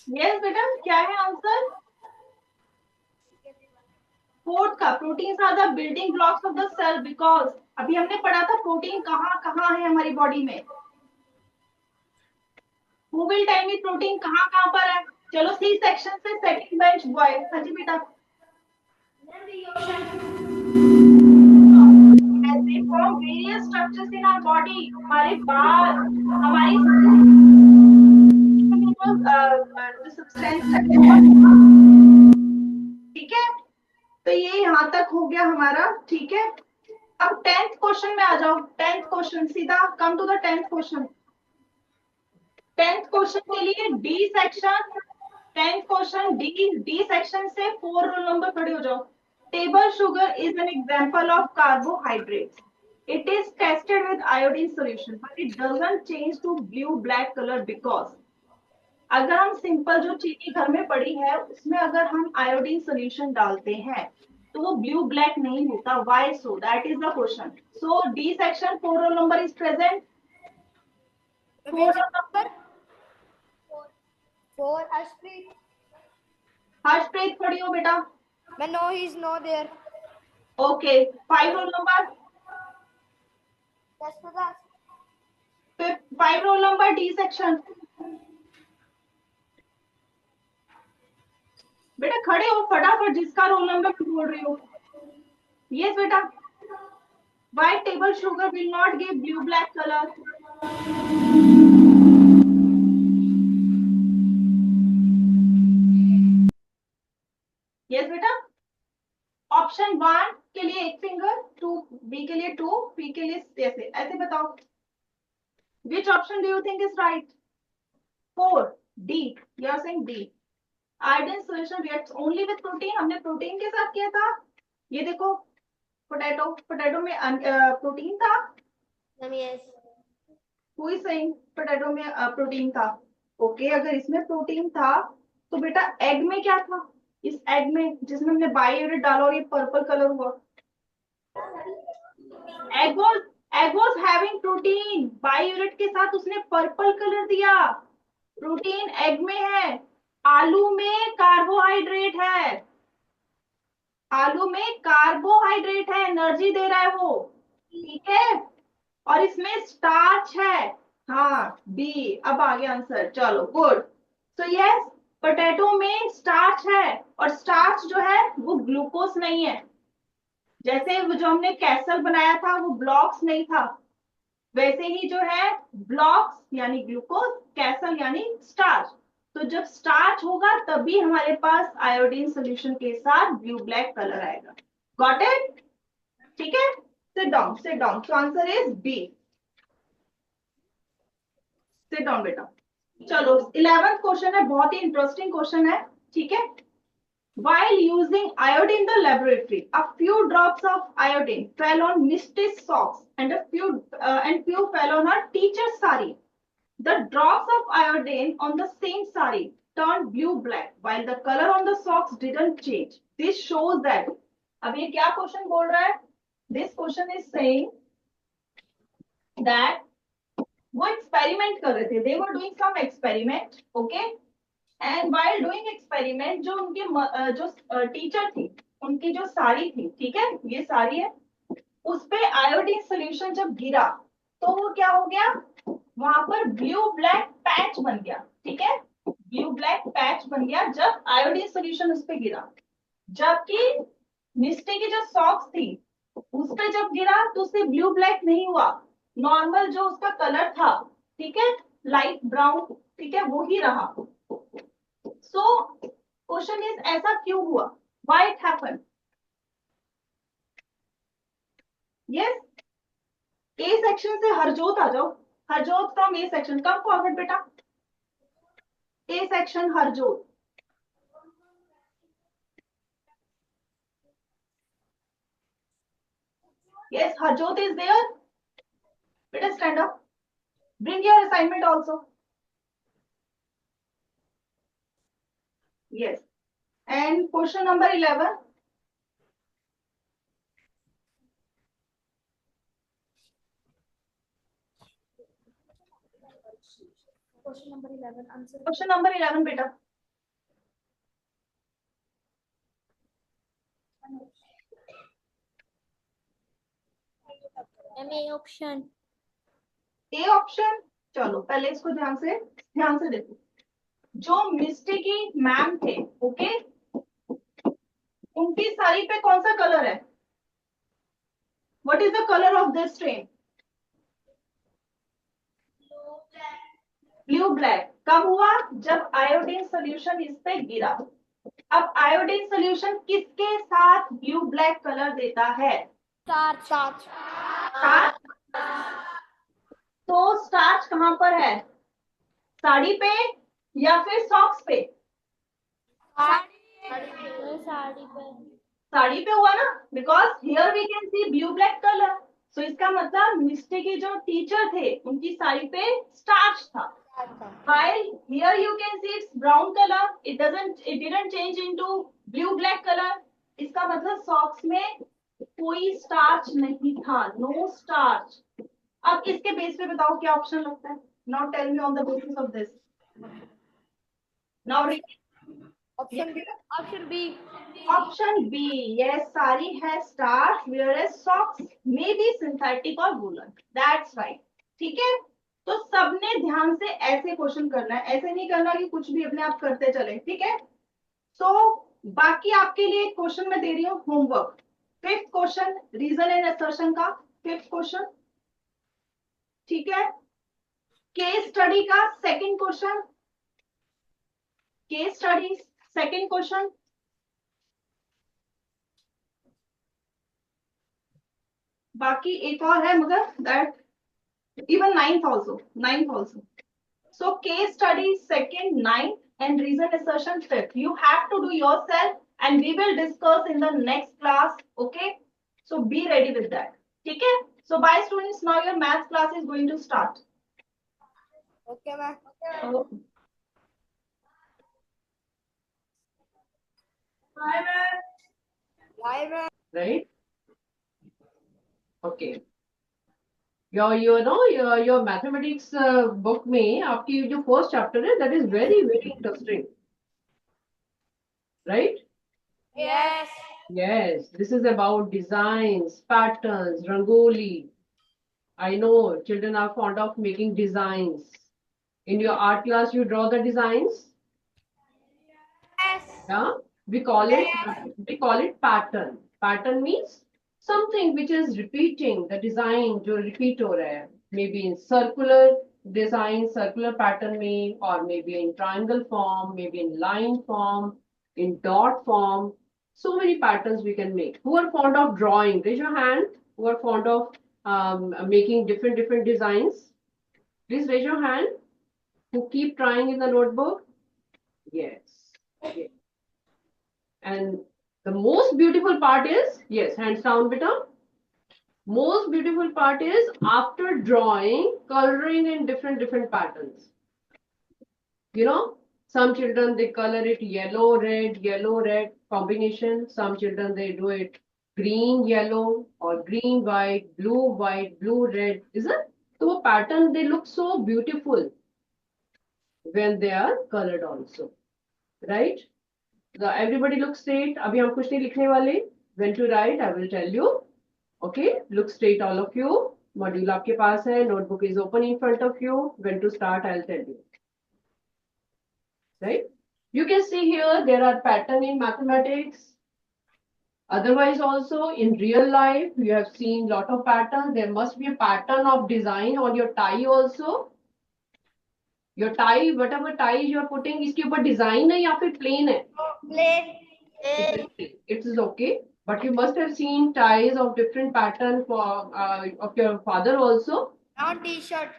Yes बेटा क्या है आंसर, 4th का, proteins are the building blocks of the cell because, अभी हमने पढ़ा था प्रोटीन कहाँ कहाँ है हमारी बॉडी में, who will tell me protein कहाँ कहाँ पर है? चलो सी सेक्शन से सेकंड बेंच बॉय। हाँ जी बेटा। They form various structures in our body. हमारे बाल, हमारी जो सब्सटेंस है, ठीक है। तो ये यहाँ तक हो गया हमारा, ठीक है। अब 10th क्वेश्चन में आ जाओ। 10th क्वेश्चन सीधा come to the 10th question. 10th question के लिए D section, 10th question D section से 4 रोल नंबर खड़े हो जाओ। Table sugar is an example of carbohydrates. It is tested with iodine solution, but it doesn't change to blue black color because अगर हम simple जो चीनी घर में पड़ी है उसमें अगर हम आयोडीन सोल्यूशन डालते हैं तो वो ब्लू ब्लैक नहीं होता. Why so? That is the question. So D section 4 roll number is present. 4 roll number. 4 Ashpreet. Harshpreet खड़ी हो बेटा. But no, he's not there. Okay. 5 roll number. That's for that. 5 roll number D section. बेटा खड़े हो फटाफट जिसका roll number बोल रही हो. यस बेटा. White table sugar will not give blue black color. Yes बेटा. ऑप्शन 1 के लिए एक फिंगर, 2 बी के लिए 2, पी के लिए ऐसे ऐसे बताओ. Which option do you think is right? 4 D. You are saying D. Iodine solution reacts only with protein. हमने प्रोटीन के साथ किया था. ये देखो पोटैटो, पोटैटो में प्रोटीन था. Yes. Who is saying potato में प्रोटीन था? ओके अगर इसमें प्रोटीन था तो बेटा एग में क्या था? इस एग में जिसमें हमने बायोयूरेट डाला और ये पर्पल कलर हुआ. Egg was having protein. Biuret के साथ उसने पर्पल कलर दिया. प्रोटीन एग में है. आलू में कार्बोहाइड्रेट है. आलू में कार्बोहाइड्रेट है, एनर्जी दे रहा है वो. ठीक है. और इसमें स्टार्च है. हाँ बी. अब आ गया आंसर. चलो गुड. तो यस पोटैटो में स्टार्च है और स्टार्च जो है वो ग्लूकोज नहीं है. जैसे वो जो हमने कैसल बनाया था वो ब्लॉक्स नहीं था, वैसे ही जो है ब्लॉक्स यानी ग्लूकोज, कैसल यानी स्टार्च. तो जब स्टार्च होगा तभी हमारे पास आयोडीन सोल्यूशन के साथ ब्लू ब्लैक कलर आएगा. Got it? ठीक है. Sit down, sit down. So answer is B. Sit down बेटा. चलो 11th क्वेश्चन है, बहुत ही इंटरेस्टिंग क्वेश्चन है. ठीक है. While using iodine in the laboratory, a few drops of iodine fell on Misty's socks and few fell on her teacher's sari. The drops of iodine on the same sari turned blue-black, while the color on the socks didn't change. This shows that. अब ये क्या question बोल रहा है? This question is saying that वो experiment कर रहे थे. They were doing some experiment, okay? And while doing experiment जो उनके जो टीचर थी उनकी जो साड़ी थी, ठीक है ये साड़ी है, उस पे आयोडीन सोल्यूशन जब गिरा तो वो क्या हो गया? वहां पर ब्लू ब्लैक पैच बन गया. ठीक है. ब्लू ब्लैक पैच बन गया जब आयोडीन सोल्यूशन उस पे गिरा. जबकि मिस्टी की जो सॉक्स थी उस पे जब गिरा तो उससे ब्लू ब्लैक नहीं हुआ. नॉर्मल जो उसका कलर था, ठीक है, लाइट ब्राउन, ठीक है, वो ही रहा. So question is ऐसा क्यों हुआ? Why it happened? Yes. A section से हरजोत आ जाओ. Harjot from A section. Come forward बेटा. A section Harjot. Yes, Harjot is there. Better stand up. Bring your assignment also. Yes. And question number 11. Question number 11. Answer. Question number 11 बेटा. A option. A option. चलो पहले इसको ध्यान से देखो। जो मिस्टी की मैम थे, ओके, उनकी साड़ी पे कौन सा कलर है? What is the colour of this train? Blue black. कब हुआ? जब आयोडीन सोल्यूशन इस पे गिरा। अब आयोडीन सोल्यूशन किसके साथ ब्लू ब्लैक कलर देता है? Starch starch. तो स्टार्च कहां पर है? साड़ी पे या फिर सॉक्स पे? साड़ी पे साड़ी पे हुआ ना, because here we can see blue black colour. So इसका मतलब मिस्टी के जो टीचर थे उनकी साड़ी पे स्टार्च था। While here you can see it's brown color, it didn't change into blue black color. इसका मतलब सॉक्स में कोई स्टार्च नहीं था, नो स्टार्च। अब इसके बेस पे बताओ क्या ऑप्शन लगता है? Now tell me on the basis of this. Now option B option B, yes, sari है starch wear socks may be synthetic और वूलन। That's right. ठीक है, तो सबने ध्यान से ऐसे क्वेश्चन करना है, ऐसे नहीं करना कि कुछ भी अपने आप करते चले। ठीक है, सो बाकी आपके लिए एक क्वेश्चन मैं दे रही हूँ homework. Fifth question, reason and assertion का फिफ्थ क्वेश्चन। ठीक है, केस स्टडी का second question, case study second question. बाकी एक और है मगर that even ninth also. So case study second, ninth, and reason assertion fifth. You have to do yourself, and we will discuss in the next class. Okay, so be ready with that. Okay, so bye students, now your math class is going to start. Okay ma'am Okay. Bye ma'am Right? Okay. Your mathematics book में आपकी जो first chapter है, that is very interesting, right? Yes Yes, this is about designs, patterns, rangoli. I know children are fond of making designs. In your art class, you draw the designs. Yeah, we call it pattern. Pattern means something which is repeating. The design जो repeat हो रहा है, maybe in circular design, circular pattern में, or maybe in triangle form, maybe in line form, in dot form. So many patterns we can make. Who are fond of drawing? Raise your hand. Who are fond of making different designs? Please raise your hand. Who keep trying in the notebook? Yes. Yes. And the most beautiful part is, yes, hands down, beta. Most beautiful part is after drawing, coloring in different patterns. You know, some children they color it yellow, red combination. Some children they do it green, yellow, or green, white, blue, red. Is it? So pattern they look so beautiful when they are colored also, right? Everybody look straight. अभी हम कुछ नहीं लिखने वाले. When to write, I will tell you. Okay, look straight, all of you. Module आपके पास है. Notebook is open in front of you. When to start, I'll tell you. Right? You can see here there are pattern in mathematics. Otherwise, also in real life, you have seen lot of patterns. There must be a pattern of design on your tie also. Your tie, whatever tie you are putting, इसके ऊपर design है या फिर plain है? Plain It is okay, but you must have seen ties of different pattern for of your father also. On T shirt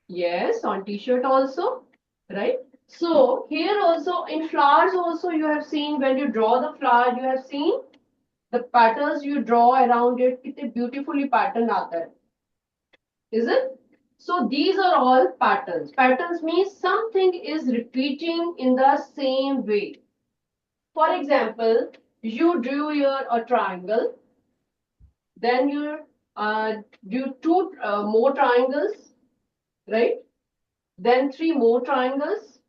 Yes, on t-shirt also, right? So here also in flowers also you have seen when you draw the flower, you have seen the patterns you draw around it. कितने beautifully pattern आता है, is it? So these are all patterns. Patterns means something is repeating in the same way. For example, you drew here a triangle, then you do two more triangles, right? Then three more triangles.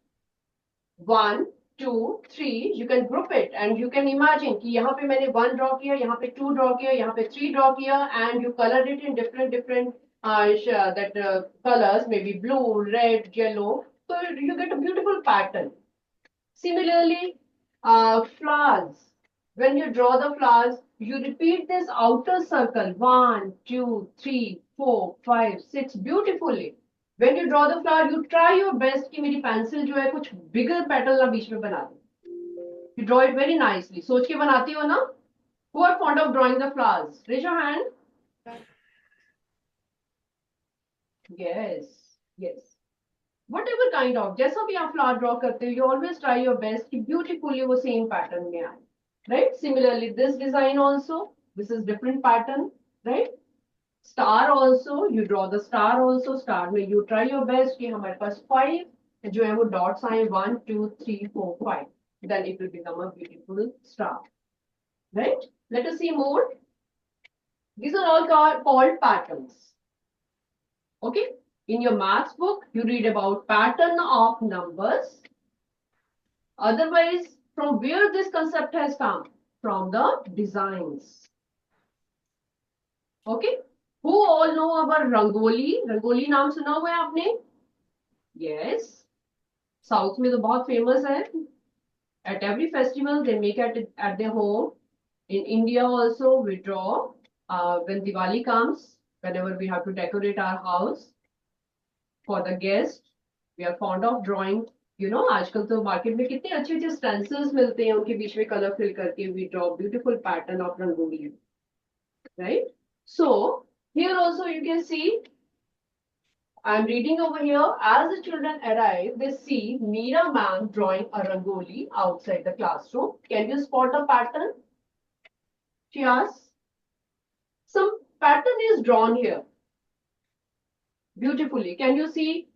1, 2, 3. You can group it and you can imagine कि यहाँ पे मैंने 1 draw किया, यहाँ पे 2 draw किया, यहाँ पे 3 draw किया, and you color it in different colors, maybe blue, red, yellow. So you get a beautiful pattern. Similarly, flowers. When you draw the flowers, you repeat this outer circle 1, 2, 3, 4, 5, 6 beautifully. When you draw the flower, you try your best कि मेरी pencil जो है कुछ bigger petal ना बीच में बना दे. You draw it very nicely. सोच के बनाती हो ना? Who are fond of drawing the flowers? Raise your hand. Yes, yes. Whatever kind of, जैसा भी आप flower draw करते हो, you always try your best कि beautifully वो same pattern में आए. Right? Similarly, this design also, this is different pattern, right? Star also, you draw the star also. Star में you try your best कि हमारे पास 5 जो है वो dots आए 1, 2, 3, 4, 5. Then it will become a beautiful star. Right? Let us see more. These are all called patterns. Okay? In your maths book, you read about pattern of numbers. Otherwise, from where this concept has come? From the designs. Okay? Who all know about Rangoli? Rangoli नाम सुना हुआ है आपने? Yes. South में तो बहुत famous है. At every festival, they make it at their home. In India also, we draw. When Diwali comes, whenever we have to decorate our house for the guest, we are fond of drawing. You know, आजकल तो market में कितने अच्छे stencils मिलते हैं, उनके बीच में color fill करके we draw beautiful pattern of rangoli, right? So here also you can see. I'm reading over here. As the children arrive, they see Meera ma'am drawing a rangoli outside the classroom. Can you spot the pattern? She asks. Some pattern is drawn here beautifully. Can you see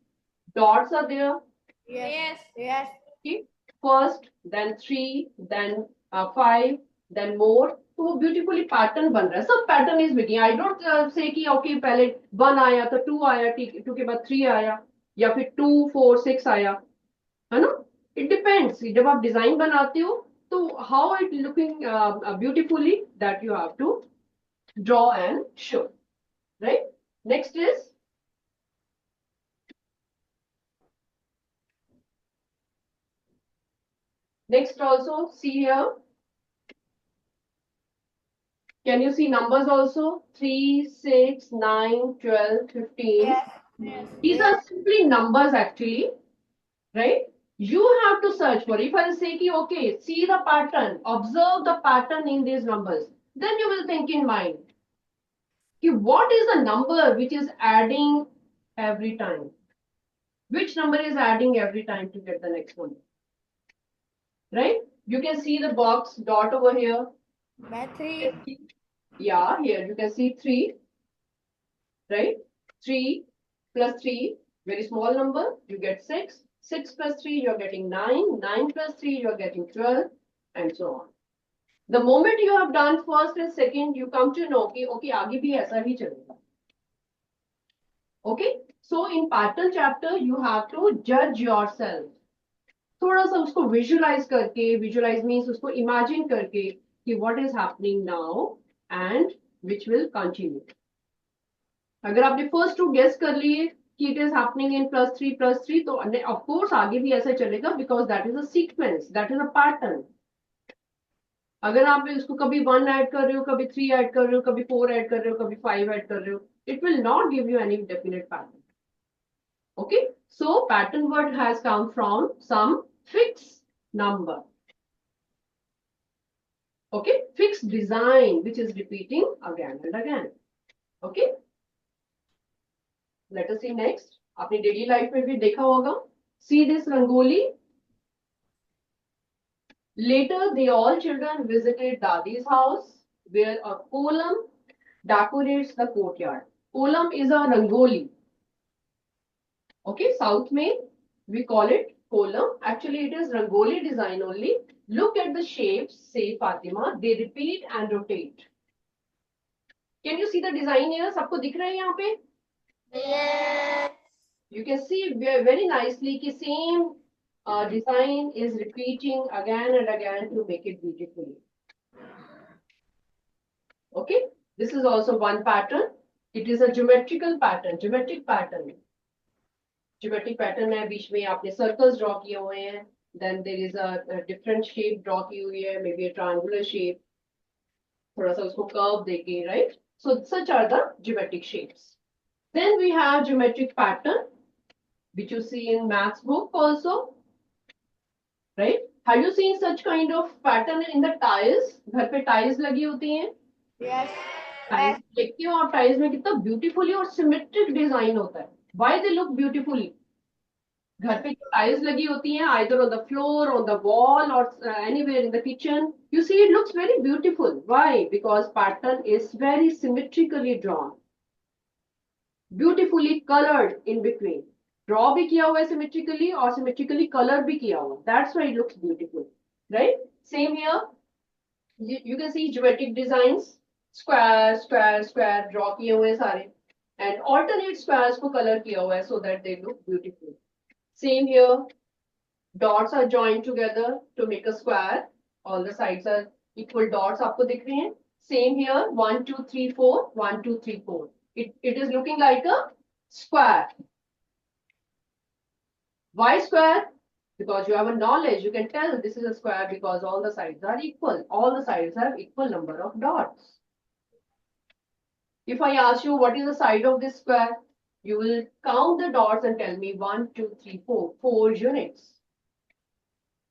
dots are there? Yes. Yes. Okay. First, then 3, then 5, then more. तो वो beautifully pattern बन रहा है. सब pattern is making. I don't say कि okay पहले 1 आया तो 2 आया, 2 के बाद 3 आया, या फिर 2, 4, 6 आया, है ना? It depends. जब आप design बनाते हो तो how it looking beautifully, that you have to draw and show. Right? Next is next also see here. Can you see numbers also? 3, 6, 9, 12, 15. Yes. Yes. These are simply numbers actually, right? You have to search for. If I say ki, okay, see the pattern, observe the pattern in these numbers, then you will think in mind. Ki what is the number which is adding every time? Which number is adding every time to get the next one? Right? You can see the box dot over here. By 3. Yeah, here you can see 3, right? 3 plus 3, very small number, you get 6. 6 plus 3, you're getting 9. 9 plus 3, you're getting 12, and so on. The moment you have done first and second, you come to know, okay, आगे भी ऐसा ही चलेगा. Okay? So in pattern chapter, you have to judge yourself. थोड़ा सा उसको visualize करके, visualize means उसको imagine करके कि what is happening now and which will continue. अगर आपने first 2 guess कर लिए कि it is happening in +3 तो of course आगे भी ऐसा चलेगा because that is a sequence, that is a pattern. अगर आप इसको कभी 1 ऐड कर रहे हो, कभी 3 ऐड कर रहे हो, कभी 4 ऐड कर रहे हो, कभी 5 ऐड कर रहे हो, it will not give you any definite pattern. Okay, so pattern word has come from some fixed number. Okay, fixed design which is repeating again and again. Okay, let us see next. आपने daily life में भी देखा होगा. See this rangoli. Later, they all children visited Dadi's house, where a kolam decorates the courtyard. Kolam is a rangoli. Okay, South में we call it kolam. Actually, it is rangoli design only. Look at the shapes, say Fatima. They repeat and rotate. Can you see the design here? सबको दिख रहा है यहाँ पे? Yes. You can see very nicely कि same design is repeating again and again to make it beautifully. Okay, this is also one pattern. It is a geometrical pattern, geometric pattern. Geometric pattern है, बीच में आपने circles draw किए हुए हैं. Then there is a different shape draw की हुई है, maybe a triangular shape. थोड़ा सा उसको curve देके, right? So such are the geometric shapes. Then we have geometric pattern, which you see in maths book also, right? Have you seen such kind of pattern in the tiles? घर पे tiles लगी होती हैं. Yes. Tiles देखती हो और tiles में कितना ब्यूटीफुली और सिमेट्रिक डिजाइन होता है. Why they look beautifully? घर पे जो टाइल्स लगी होती हैं, either on the floor, on the wall, or anywhere in the kitchen, you see it looks very beautiful. Why? Because pattern is very symmetrically drawn, beautifully colored in between. Draw भी किया हुआ है symmetrically और symmetrically color भी किया हुआ. That's why it looks beautiful, right? Same here. You can see geometric designs. Square, square, square draw किए हुए सारे, and alternate squares को color किया हुआ है so that they look beautiful. Same here, dots are joined together to make a square. All the sides are equal dots आपको दिख रही हैं. Same here, 1, 2, 3, 4, 1, 2, 3, 4. It is looking like a square. Why square? Because you have a knowledge, you can tell this is a square because all the sides are equal. All the sides have equal number of dots. If I ask you what is the side of this square, you will count the dots and tell me 1, 2, 3, 4, 4 units.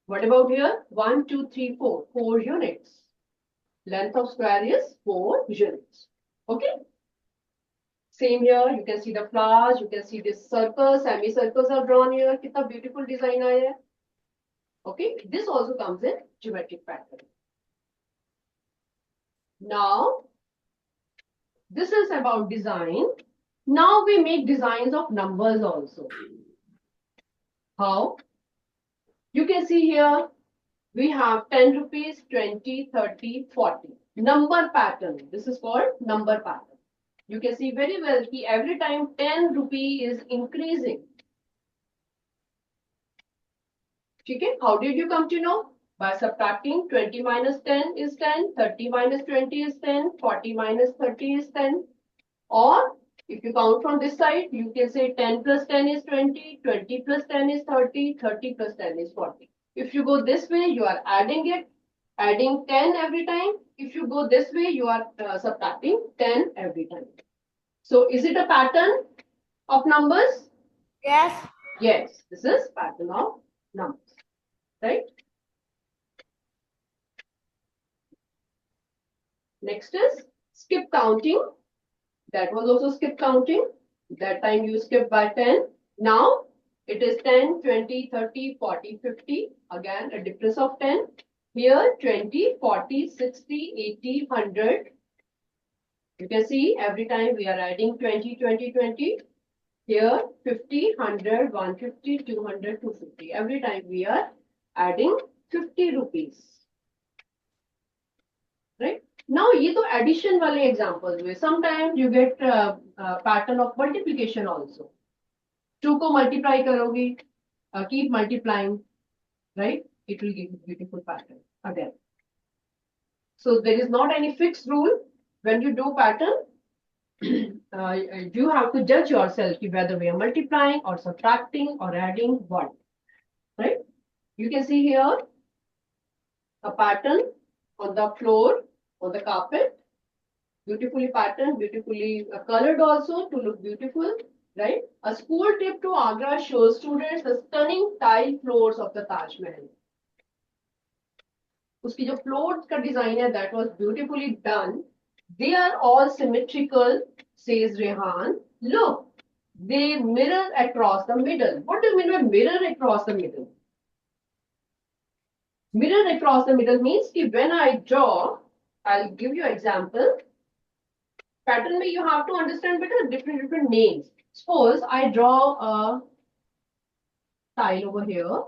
What about here? 1, 2, 3, 4, 4 units. Length of square is 4 units. Okay. Same here, you can see the flowers, you can see this circle, semicircles are drawn here. Kitna beautiful design aaya hai. Okay, this also comes in geometric pattern. Now, this is about design. Now we make designs of numbers also. How? You can see here, we have 10 rupees, 20, 30, 40. Number pattern. This is called number pattern. You can see very well that every time 10 rupee is increasing. Okay? How did you come to know? By subtracting 20 minus 10 is 10, 30 minus 20 is 10, 40 minus 30 is 10. Or if you count from this side, you can say 10 plus 10 is 20, 20 plus 10 is 30, 30 plus 10 is 40. If you go this way, you are adding it, adding 10 every time. If you go this way, you are subtracting 10 every time. So is it a pattern of numbers? Yes. Yes, this is pattern of numbers, right? Next is skip counting. That was also skip counting. That time you skip by 10. Now it is 10, 20, 30, 40, 50. Again, a difference of 10. Here 20, 40, 60, 80, 100. You can see every time we are adding 20, 20, 20. Here 50, 100, 150, 200, 250. Every time we are adding 50 rupees. Right? Now ये तो addition वाले examples हुए. Sometimes you get pattern of multiplication also. 2 को multiply करोगे, keep multiplying, right? It will give you beautiful pattern again. So there is not any fixed rule when you do pattern. You have to judge yourself whether we are multiplying or subtracting or adding what, right? You can see here a pattern on the floor, on the carpet, beautifully patterned, beautifully colored also to look beautiful, right? A school trip to Agra shows students the stunning tile floors of the Taj Mahal. उसकी जो floors का design है, that was beautifully done. They are all symmetrical, says Rehan. Look, they mirror across the middle. What do you mean by mirror across the middle? Mirror across the middle means that when I draw, I'll give you an example. Pattern mein you have to understand better different names. Suppose I draw a tile over here,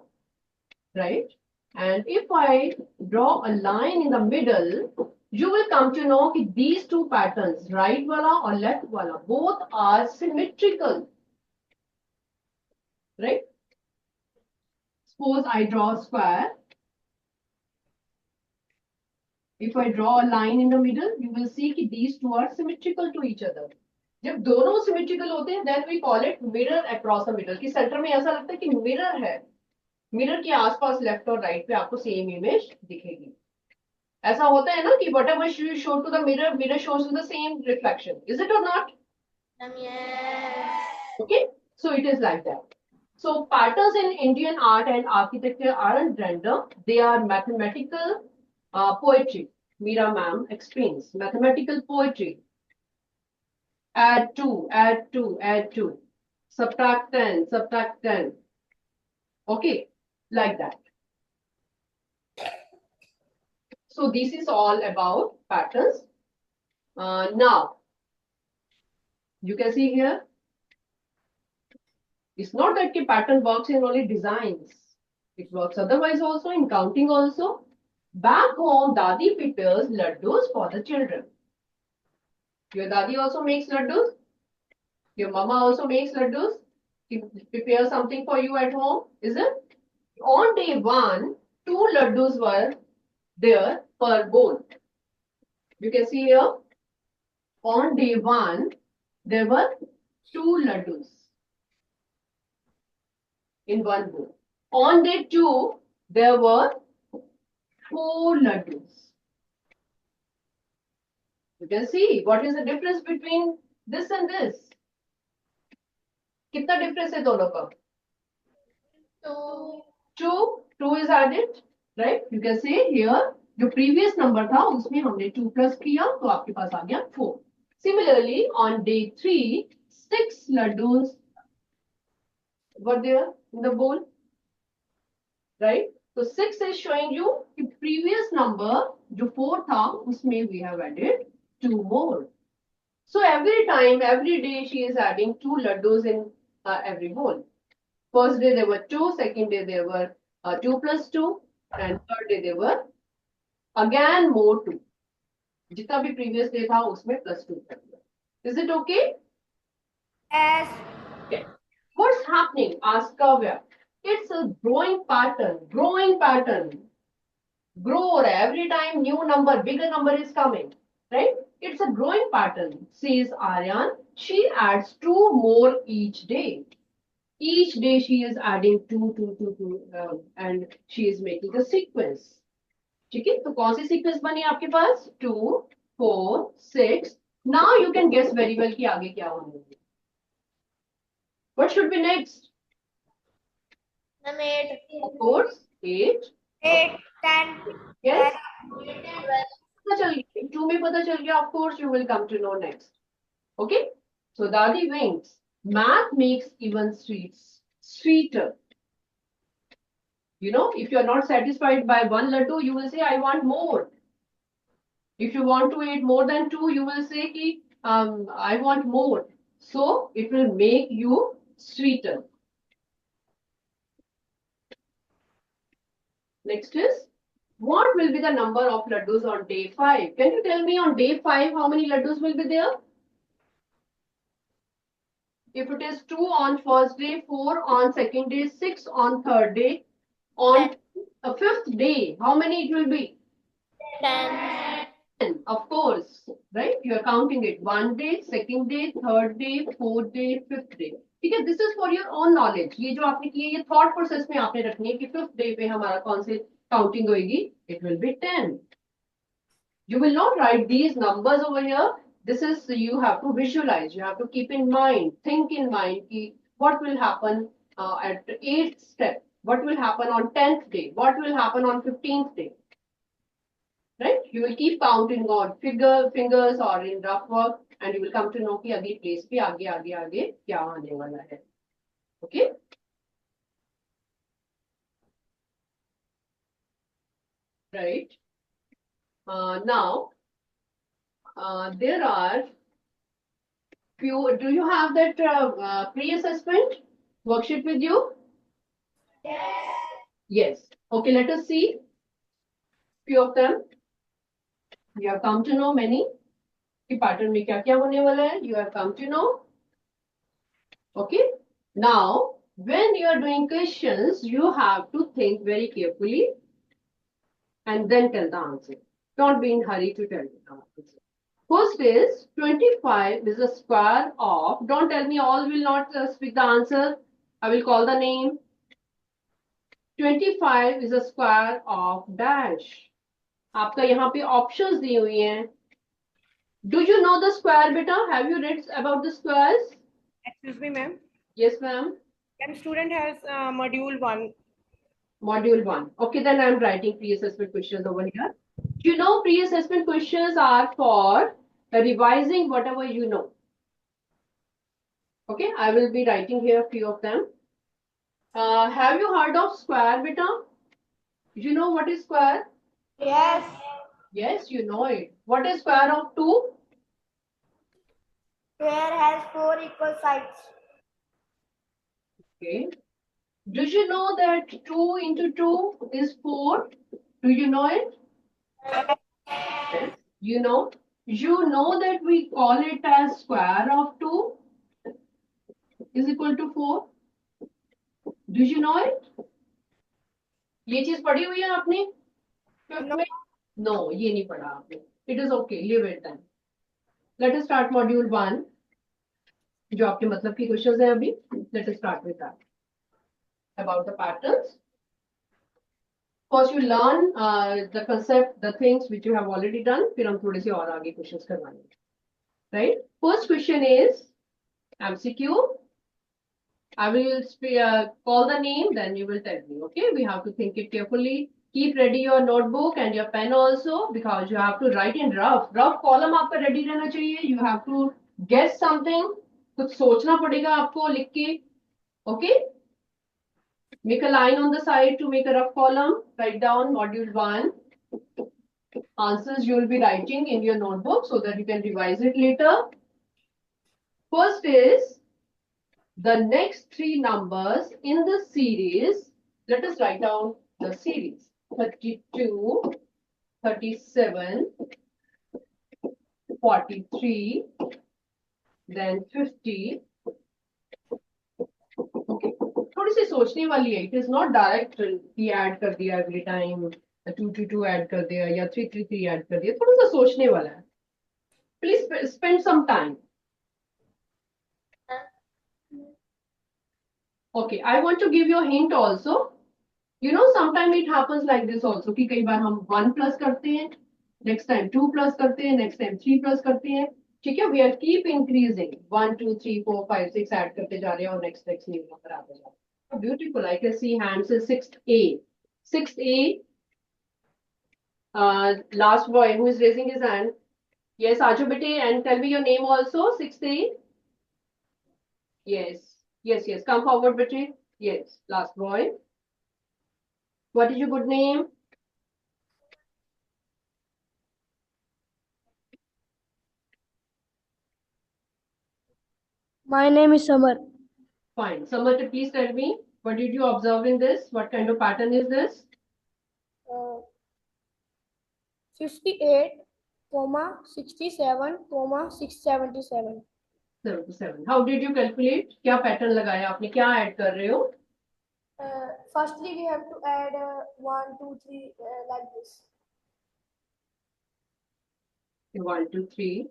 right? And if I draw a line in the middle, you will come to know that these two patterns, right wala or left wala, both are symmetrical, right? Suppose I draw a square. If I draw a line in the middle, you will see that these two are symmetrical to each other. जब दोनों symmetrical होते हैं then we call it mirror across the mirror, कि centre में ऐसा लगता है कि मिरर है, मिरर के आसपास लेफ्ट और राइट पे आपको सेम इमेज दिखेगी। ऐसा होता है ना कि whatever you show to the mirror, mirror shows you the same reflection. Is it or not? Yes. Okay, so it is like that. So patterns in Indian art and architecture aren't random; they are mathematical poetry. Meera ma'am explains mathematical poetry. Add two, add two, add two. Subtract 10, subtract 10. Okay, like that. So this is all about patterns. Now, you can see here, it's not that the pattern works in only designs. It works otherwise also in counting also. Back home, Dadi prepares laddus for the children. Your Dadi also makes laddus. Your Mama also makes laddus. She prepares something for you at home, is it? On day one, 2 laddus were there per bowl. You can see here, on day one, there were 2 laddus in one bowl. On day two, there were 4 laddus. You can see what is the difference between this and this. कितना difference है दोनों का? 2 is added, right? You can see here जो previous number था उसमें हमने 2 plus किया तो आपके पास आ गया 4. Similarly, on day 3, 6 laddus were there in the bowl, right? So 6 is showing you the previous number जो 4 था उसमें we have added 2 more. So every time, every day she is adding 2 laddus in every bowl. First day there were 2, second day there were 2 plus 2, and third day there were again more 2. जितना भी previous day था उसमें plus 2 कर दिया. Is it okay? Yes. Okay. What's happening? Ask Kavya. It's a growing pattern. Growing pattern. Grow every time new number, bigger number is coming, right? It's a growing pattern, says Aryan. She adds 2 more each day. Each day she is adding 2, and she is making a sequence. ठीक है, तो कौन सी sequence बनी आपके पास? 2, 4, 6. Now you can guess very well कि आगे क्या होने वाला है. What should be next? 8. Of course, 8. 8, 10. Yes. 12. पता चल गया, 2 में पता चल गया. Of course, you will come to know next. Okay. So Dadi winks. Math makes even sweets sweeter. You know, if you are not satisfied by 1 laddu, you will say, I want more. If you want to eat more than 2, you will say, ki, I want more. So it will make you sweeter. Next is, what will be the number of laddus on day 5? Can you tell me on day 5 how many laddus will be there? If it is 2 on first day, 4 on second day, 6 on third day, on a 5th day, how many it will be? 10. 10, of course, right? You are counting it. 1 day, second day, third day, fourth day, 5th day. ठीक है, this is for your own knowledge. ये जो आपने किए ये thought process में आपने रखनी है कि 5th day पे हमारा कौन से counting होगी? It will be 10. You will not write these numbers over here. This is, you have to visualize. You have to keep in mind, think in mind कि what will happen at 8th step. What will happen on 10th day? What will happen on 15th day? Right? You will keep counting on fingers or in rough work, and you will come to know कि अगली place पे आगे आगे आगे क्या आने वाला है. Okay? Right? Now, there are few. Do you have that pre-assessment worksheet with you? Yes. Okay, let us see few of them. You have come to know many. कि pattern में क्या क्या होने वाला है. You have come to know. Okay. Now, when you are doing questions, you have to think very carefully and then tell the answer. Don't be in hurry to tell the answer. First is 25 is a square of, don't tell me, all will not speak the answer. I will call the name. 25 is a square of dash. आपका यहाँ पे options दी हुई हैं. Do you know the square, beta? Have you read about the squares? Excuse me, ma'am. Yes, ma'am. When student has module 1. Module 1. Okay, then I'm writing pre-assessment questions over here. You know, pre-assessment questions are for revising whatever you know. Okay, I will be writing here a few of them. Have you heard of square, beta? You know what is square? Yes. Yes, you know it. What is square of 2? Square has 4 equal sides. Okay. Do you know that 2 into 2 is 4? Do you know it? Yes. You know that we call it as square of 2 is equal to 4. Do you know it? ये चीज पढ़ी हुई है आपने? No. No, ये नहीं पढ़ा आपने. It is okay. Leave it then. Let us start module 1. जो आपके मतलब की क्वेश्चंस हैं अभी. Let us start with that. About the patterns. First you learn the concept, the things which you have already done. फिर हम थोड़े से और आगे questions करवाएंगे. Right? First question is MCQ. I will call the name, then you will tell me. Okay? We have to think it carefully. Keep ready your notebook and your pen also because you have to write in rough. Rough column आपका ready रहना चाहिए. You have to guess something. कुछ सोचना पड़ेगा आपको लिख के. Okay? Make a line on the side to make a rough column. Write down module 1. Answers you will be writing in your notebook so that you can revise it later. First is the next 3 numbers in the series. Let us write down the series. 32, 37, 43, then 50. Okay. थोड़ी सी सोचने वाली है. It is not direct कि add कर दिया every time. 2 add कर दिया या 3 add कर दिया. थोड़ा सा सोचने वाला है. Please spend some time. Okay, I want to give you a hint also. You know, sometimes it happens like this also कि कई बार हम 1 plus करते हैं, next time 2 plus करते हैं, next time 3 plus करते हैं. ठीक है, we are keep increasing 1 2 3 4 5 6 add करते जा रहे हैं और next new number आते जा रहे हैं. Beautiful. I can see hands is 6th A. Last boy who is raising his hand. Yes, Aju bete, and tell me your name also. 6th A. Yes. Come forward, bete. Yes, last boy. What is your good name? My name is Samar. Fine. Samar, please tell me, what did you observe in this? What kind of pattern is this? 58, 67, 677. 77. How did you calculate? क्या pattern लगाया आपने? क्या add कर रहे हो? Firstly, we have to add 1, 2, 3 like this. 1 2 3.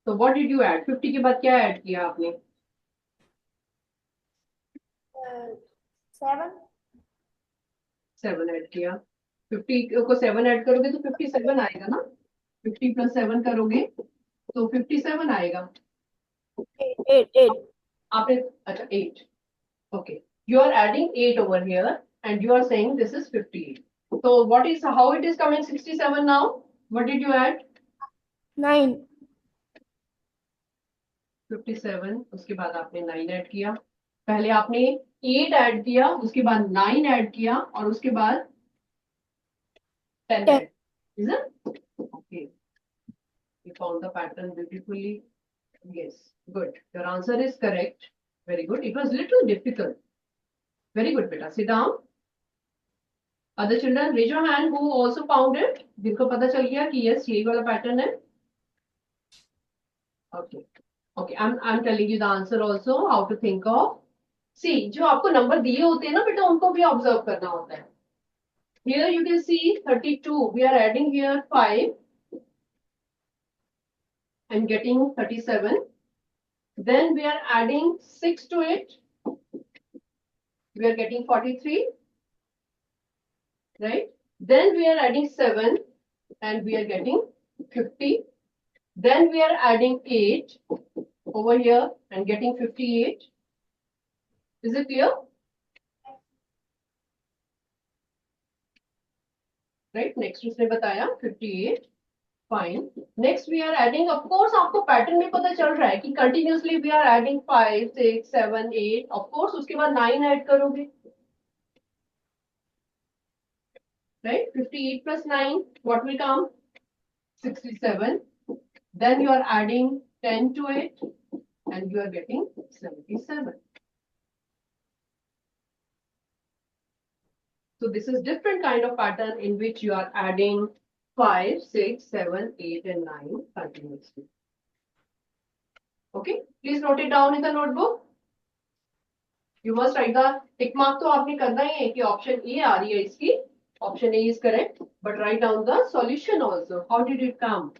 So what did you add? 50 के बाद क्या add किया आपने? 7. 7 add किया. 50 को 7 add करोगे तो 57 आएगा ना? 50 plus 7 करोगे तो 57 आएगा. 8. आपने अच्छा 8. Okay. You are adding 8 over here and you are saying this is 58. So how it is coming 67 now? What did you add? 9. 57. उसके बाद आपने 9 ऐड किया. पहले आपने 8 ऐड किया, उसके बाद 9 ऐड किया और उसके बाद 10 add. Is it? Okay. You found the pattern beautifully. Yes. Good. Your answer is correct. Very good. It was little difficult. Very good, beta. Sit down. Other children, raise your hand who also found it. जिनको पता चल गया कि yes, यही वाला pattern है. Okay. I'm telling you the answer also. How to think of. See, जो आपको नंबर दिए होते हैं ना बेटा, उनको भी ऑब्जर्व करना होता है. Here you can see 32. We are adding here 5. and getting 37. Then we are adding 6 to it. We are getting 43. Right? Then we are adding 7 and we are getting 50. Then we are adding 8 over here and getting 58. Is it clear? Right? Next उसने बताया 58. Fine. Next we are adding, of course आपको pattern में पता चल रहा है कि continuously we are adding 5, 6, 7, 8. Of course उसके बाद 9 ऐड करोगे. Right? 58 plus 9, what will come? 67. Then you are adding 10 to it and you are getting 77. So this is different kind of pattern in which you are adding 5, 6, 7, 8 and 9 continuously. Okay, please note it down in the notebook. You must write the tick mark तो आपने करना ही है कि option A आ रही है इसकी. Option A is correct, but write down the solution also. How did it come?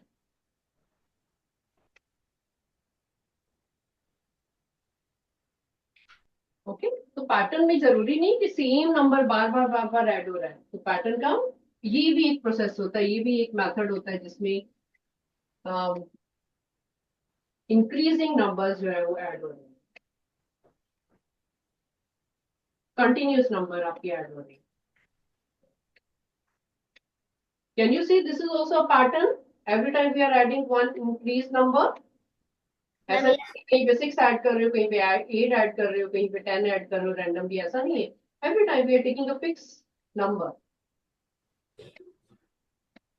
Okay तो pattern में जरूरी नहीं कि सेम नंबर बार बार ऐड हो रहा है. तो पैटर्न का ये भी एक प्रोसेस होता है, ये भी एक मेथड होता है जिसमें इंक्रीजिंग नंबर्स जो है वो ऐड हो रहे हैं, कंटिन्यूस नंबर आपकी ऐड हो रही है. Can you see this is also a pattern. Every time we are adding one increase number. ऐसा नहीं कि कहीं पे 6 ऐड कर रहे हो, कहीं पे 8 ऐड कर रहे हो, कहीं पे 10 ऐड कर रहे हो रैंडमली, ऐसा नहीं है. Every time we are taking a fix number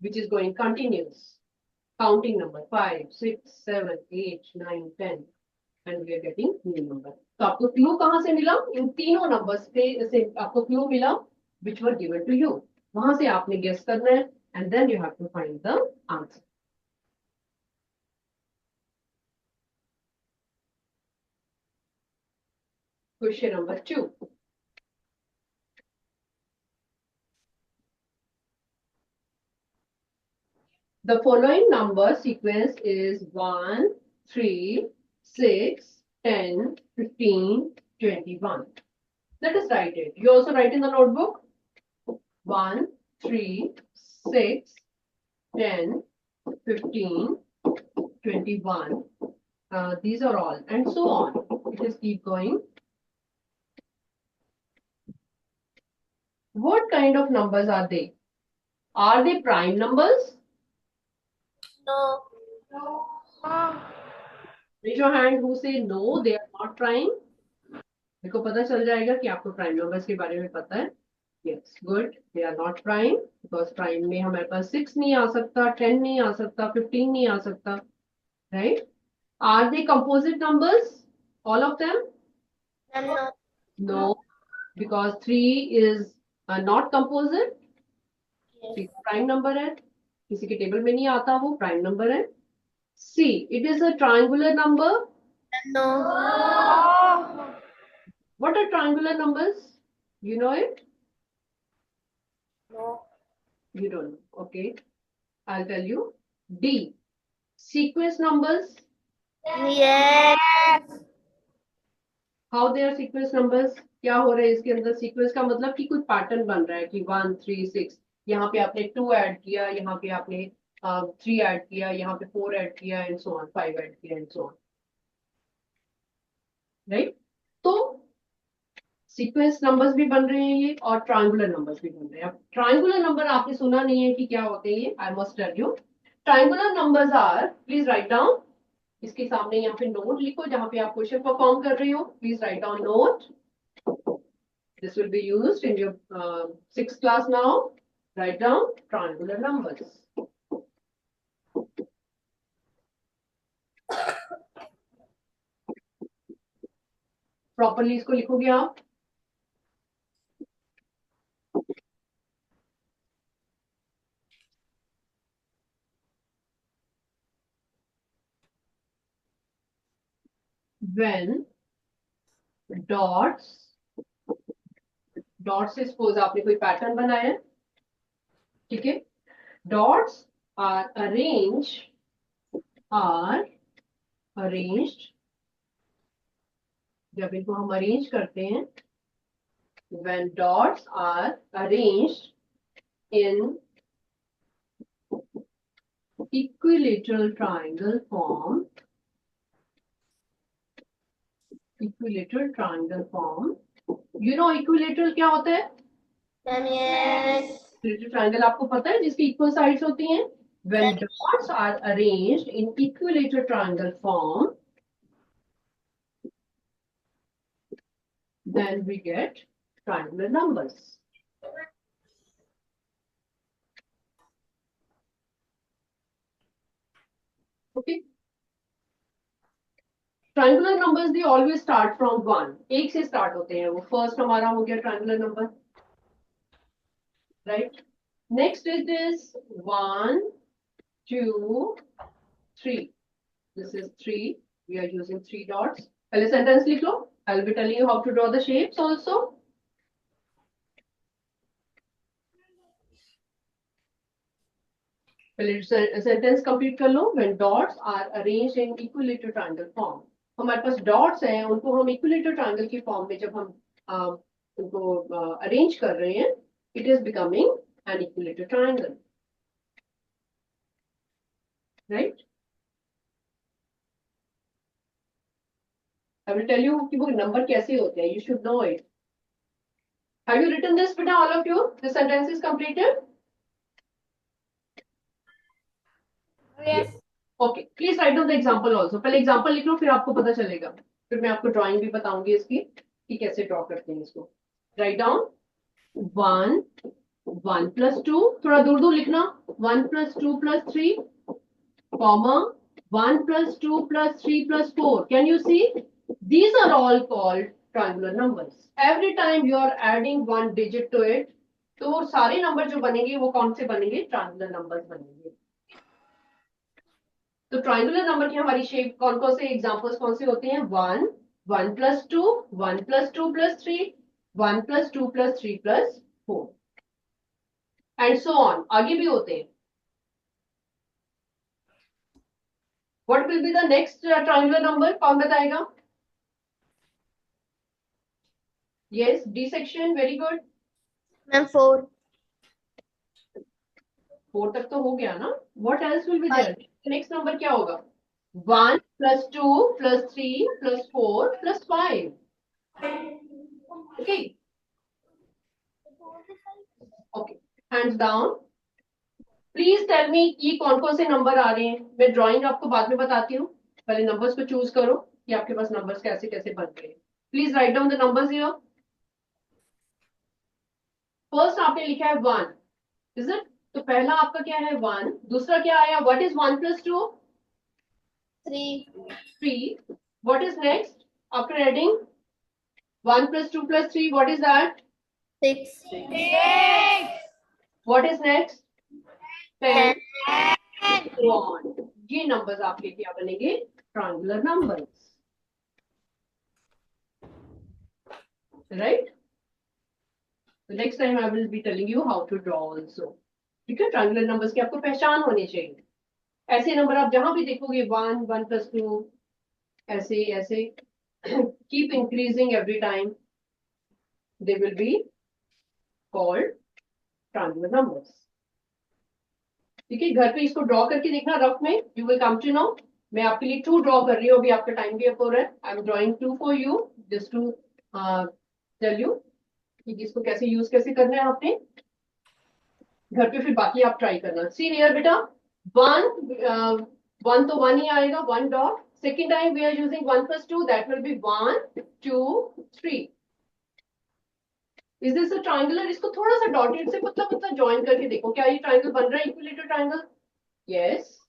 which is going continuous. Counting number 5, 6, 7, 8, 9, 10 and we are getting new number. तो आपको क्लू कहाँ से मिला? इन तीनों नंबर्स से आपको क्लू मिला which were given to you. वहां से आपने गेस करना है and then you have to find the answer. Question number 2. The following number sequence is 1, 3, 6, 10, 15, 21. Let us write it. You also write in the notebook. 1, 3, 6, 10, 15, 21. These are all, and so on. Just keep going. What kind of numbers are they? Are they prime numbers? No. Raise your hand who say no, they are not prime. देखो पता चल जाएगा कि आपको prime numbers के बारे में पता है. Yes, good. They are not prime because prime में हमारे पास 6 नहीं आ सकता, 10 नहीं आ सकता, 15 नहीं आ सकता, right? Are they composite numbers? All of them? No. No, because 3 is not composite. Yes. Prime number है, किसी के टेबल में नहीं आता, वो prime number है. C, it is a triangular number. No. What are triangular numbers? You know it? No. You don't know. Okay, I'll tell you. D, sequence numbers. Yes. How they are sequence numbers? क्या हो रहा है इसके अंदर? Sequence का मतलब कि कोई पैटर्न बन रहा है कि 1, 3, 6. यहाँ पे आपने 2 ऐड किया, यहाँ पे आपने 3 ऐड किया, यहाँ पे 4 ऐड किया एंड सो ऑन, 5 ऐड किया एंड सो ऑन, राइट? तो सीक्वेंस नंबर्स भी बन रहे हैं ये और ट्रायंगुलर नंबर्स भी बन रहे हैं. अब ट्रायंगुलर नंबर आपने सुना नहीं है कि क्या होते हैं ये. I must tell you. Triangular numbers are, please write down. इसके सामने यहाँ पे नोट लिखो जहां पे आप क्वेश्चन परफॉर्म कर रही हो. Please write down note. This will be used in your 6th class now. Write down triangular numbers. Properly इसको लिखोगे आप. When dots से suppose आपने कोई पैटर्न बनाया है, ठीक है. Dots are arranged are arranged, जब इनको हम अरेंज करते हैं, when dots are arranged in equilateral triangle form, equilateral triangle form, you know equilateral क्या होता है? Ma'am, yes. Equilateral triangle आपको पता है जिसकी इक्वल साइड्स होती हैं? When dots are arranged in equilateral triangle form, then we get triangular numbers. Okay. Triangular numbers they always start from 1. एक से start होते हैं वो. First हमारा हो गया triangular number. Right. Next is this 1, 2, 3. This is 3. We are using 3 dots. पहले sentence लिख लो. I'll be telling you how to draw the shapes also. पहले sentence complete कर लो. When dots are arranged in equilateral triangle form. हमारे पास dots हैं, उनको हम equilateral triangle की form में जब हम उनको arrange कर रहे हैं, it is becoming an equilateral triangle. Right? I will tell you कि वो number कैसे होते हैं. You should know it. Have you written this, beta, all of you? The sentence is completed? Yes. Okay. Please write down the example also. पहले example लिख लो, फिर आपको पता चलेगा. फिर मैं आपको drawing भी बताऊंगी इसकी कि कैसे draw करते हैं इसको. Write down 1, 1 plus 2. थोड़ा दूर दूर लिखना. 1 plus 2 plus 3, comma 1 plus 2 plus 3 plus 4. Can you see? These are all called triangular numbers. Every time you are adding one digit to it, तो वो सारे नंबर जो बनेंगे वो कौन से बनेंगे? ट्रायंगुलर नंबर्स बनेंगे. तो ट्रायंगुलर नंबर की हमारी शेप कौन से एग्जांपल्स कौन से होते हैं? 1, 1 plus 2, 1 plus 2 plus 3, 1 plus 2 plus 3 plus 4, and so on. आगे भी होते हैं. What will be the next triangular number? कौन बताएगा? Yes, D section, very good. Ma'am, 4. 4 तक तो हो गया ना? What else will be there? Next number क्या होगा? 1 plus 2 plus 3 plus 4 plus 5. Okay. Okay. Hands down. Please tell me ये कौन से नंबर आ रहे हैं. मैं ड्राइंग आपको बाद में बताती हूँ. पहले नंबर्स को चूज करो कि आपके पास नंबर्स कैसे कैसे बन रहे हैं. Please write down the numbers here. First आपने लिखा है 1. Is it? तो पहला आपका क्या है? 1. दूसरा क्या आया? What is 1 plus 2? 3. 3. What is next? After adding 1 plus 2 plus 3, what is that? 6. What is next? 10. 10. So on. ये numbers आपके क्या बनेंगे? Triangular numbers. Right? The next time I will be telling you how to draw also. ठीक है? Triangular numbers की आपको पहचान होनी चाहिए. ऐसे नंबर आप जहां भी देखोगे 1, 1 plus 2, ऐसे ऐसे keep increasing every time. They will be called triangular numbers. ठीक है? घर पे इसको ड्रॉ करके देखना रफ में. You will come to know. मैं आपके लिए 2 ड्रॉ कर रही हूँ. अभी आपका टाइम भी अप हो रहा है. I am drawing 2 for you just to tell you कि इसको कैसे यूज कैसे करना है आपने. घर पे फिर बाकी आप ट्राई करना. सी हियर बेटा. 1 तो 1 ही आएगा. 1 dot. Second time we are using 1 plus 2. That will be 1, 2, 3. Is this a triangular? इसको थोड़ा सा डॉटेड से पतला पतला ज्वाइन करके देखो. क्या ये ट्रायंगल बन रहा है? Equilateral triangle. Yes.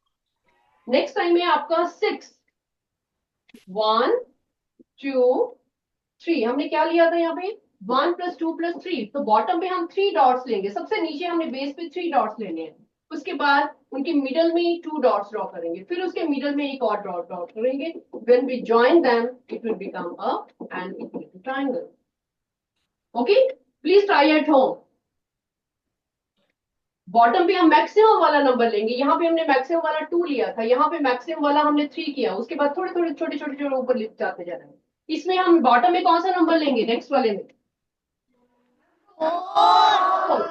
Next time है आपका 6. 1, 2, 3. हमने क्या लिया था यहाँ पे? 1 plus 2 plus 3. तो बॉटम पे हम 3 डॉट्स लेंगे. सबसे नीचे हमने बेस पे 3 डॉट्स लेने हैं. उसके बाद उनके मिडल में 2 डॉट्स ड्रॉ करेंगे. फिर उसके मिडल में एक और ड्रॉ करेंगे. When we join them, it will become an equilateral triangle. Okay? Please try at home. Bottom पे हम मैक्सिमम वाला नंबर लेंगे, यहाँ पे हमने मैक्सिमम वाला 2 लिया था, यहाँ पे मैक्सिमम वाला हमने 3 किया, उसके बाद थोड़े थोड़े छोटे छोटे छोटे ऊपर लिख जाते जा रहे हैं। इसमें हम बॉटम में कौन सा नंबर लेंगे नेक्स्ट वाले में?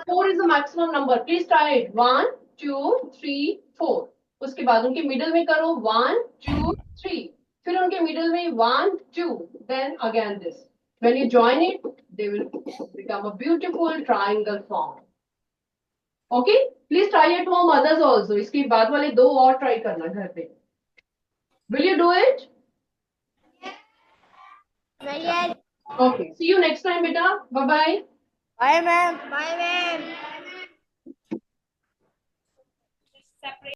4 is the maximum number, please try it. 1 2 3 4। उसके बाद उनके मिडल में करो 1 2 3, फिर उनके मिडल में 1 2, then again this. When you join it, they will become a beautiful triangle form. Okay? Please try at home others also. इसके बाद वाले 2 और try करना घर पे। Will you do it? Yes. Okay. See you next time, beta. Bye bye. Bye, ma'am. Bye, ma'am.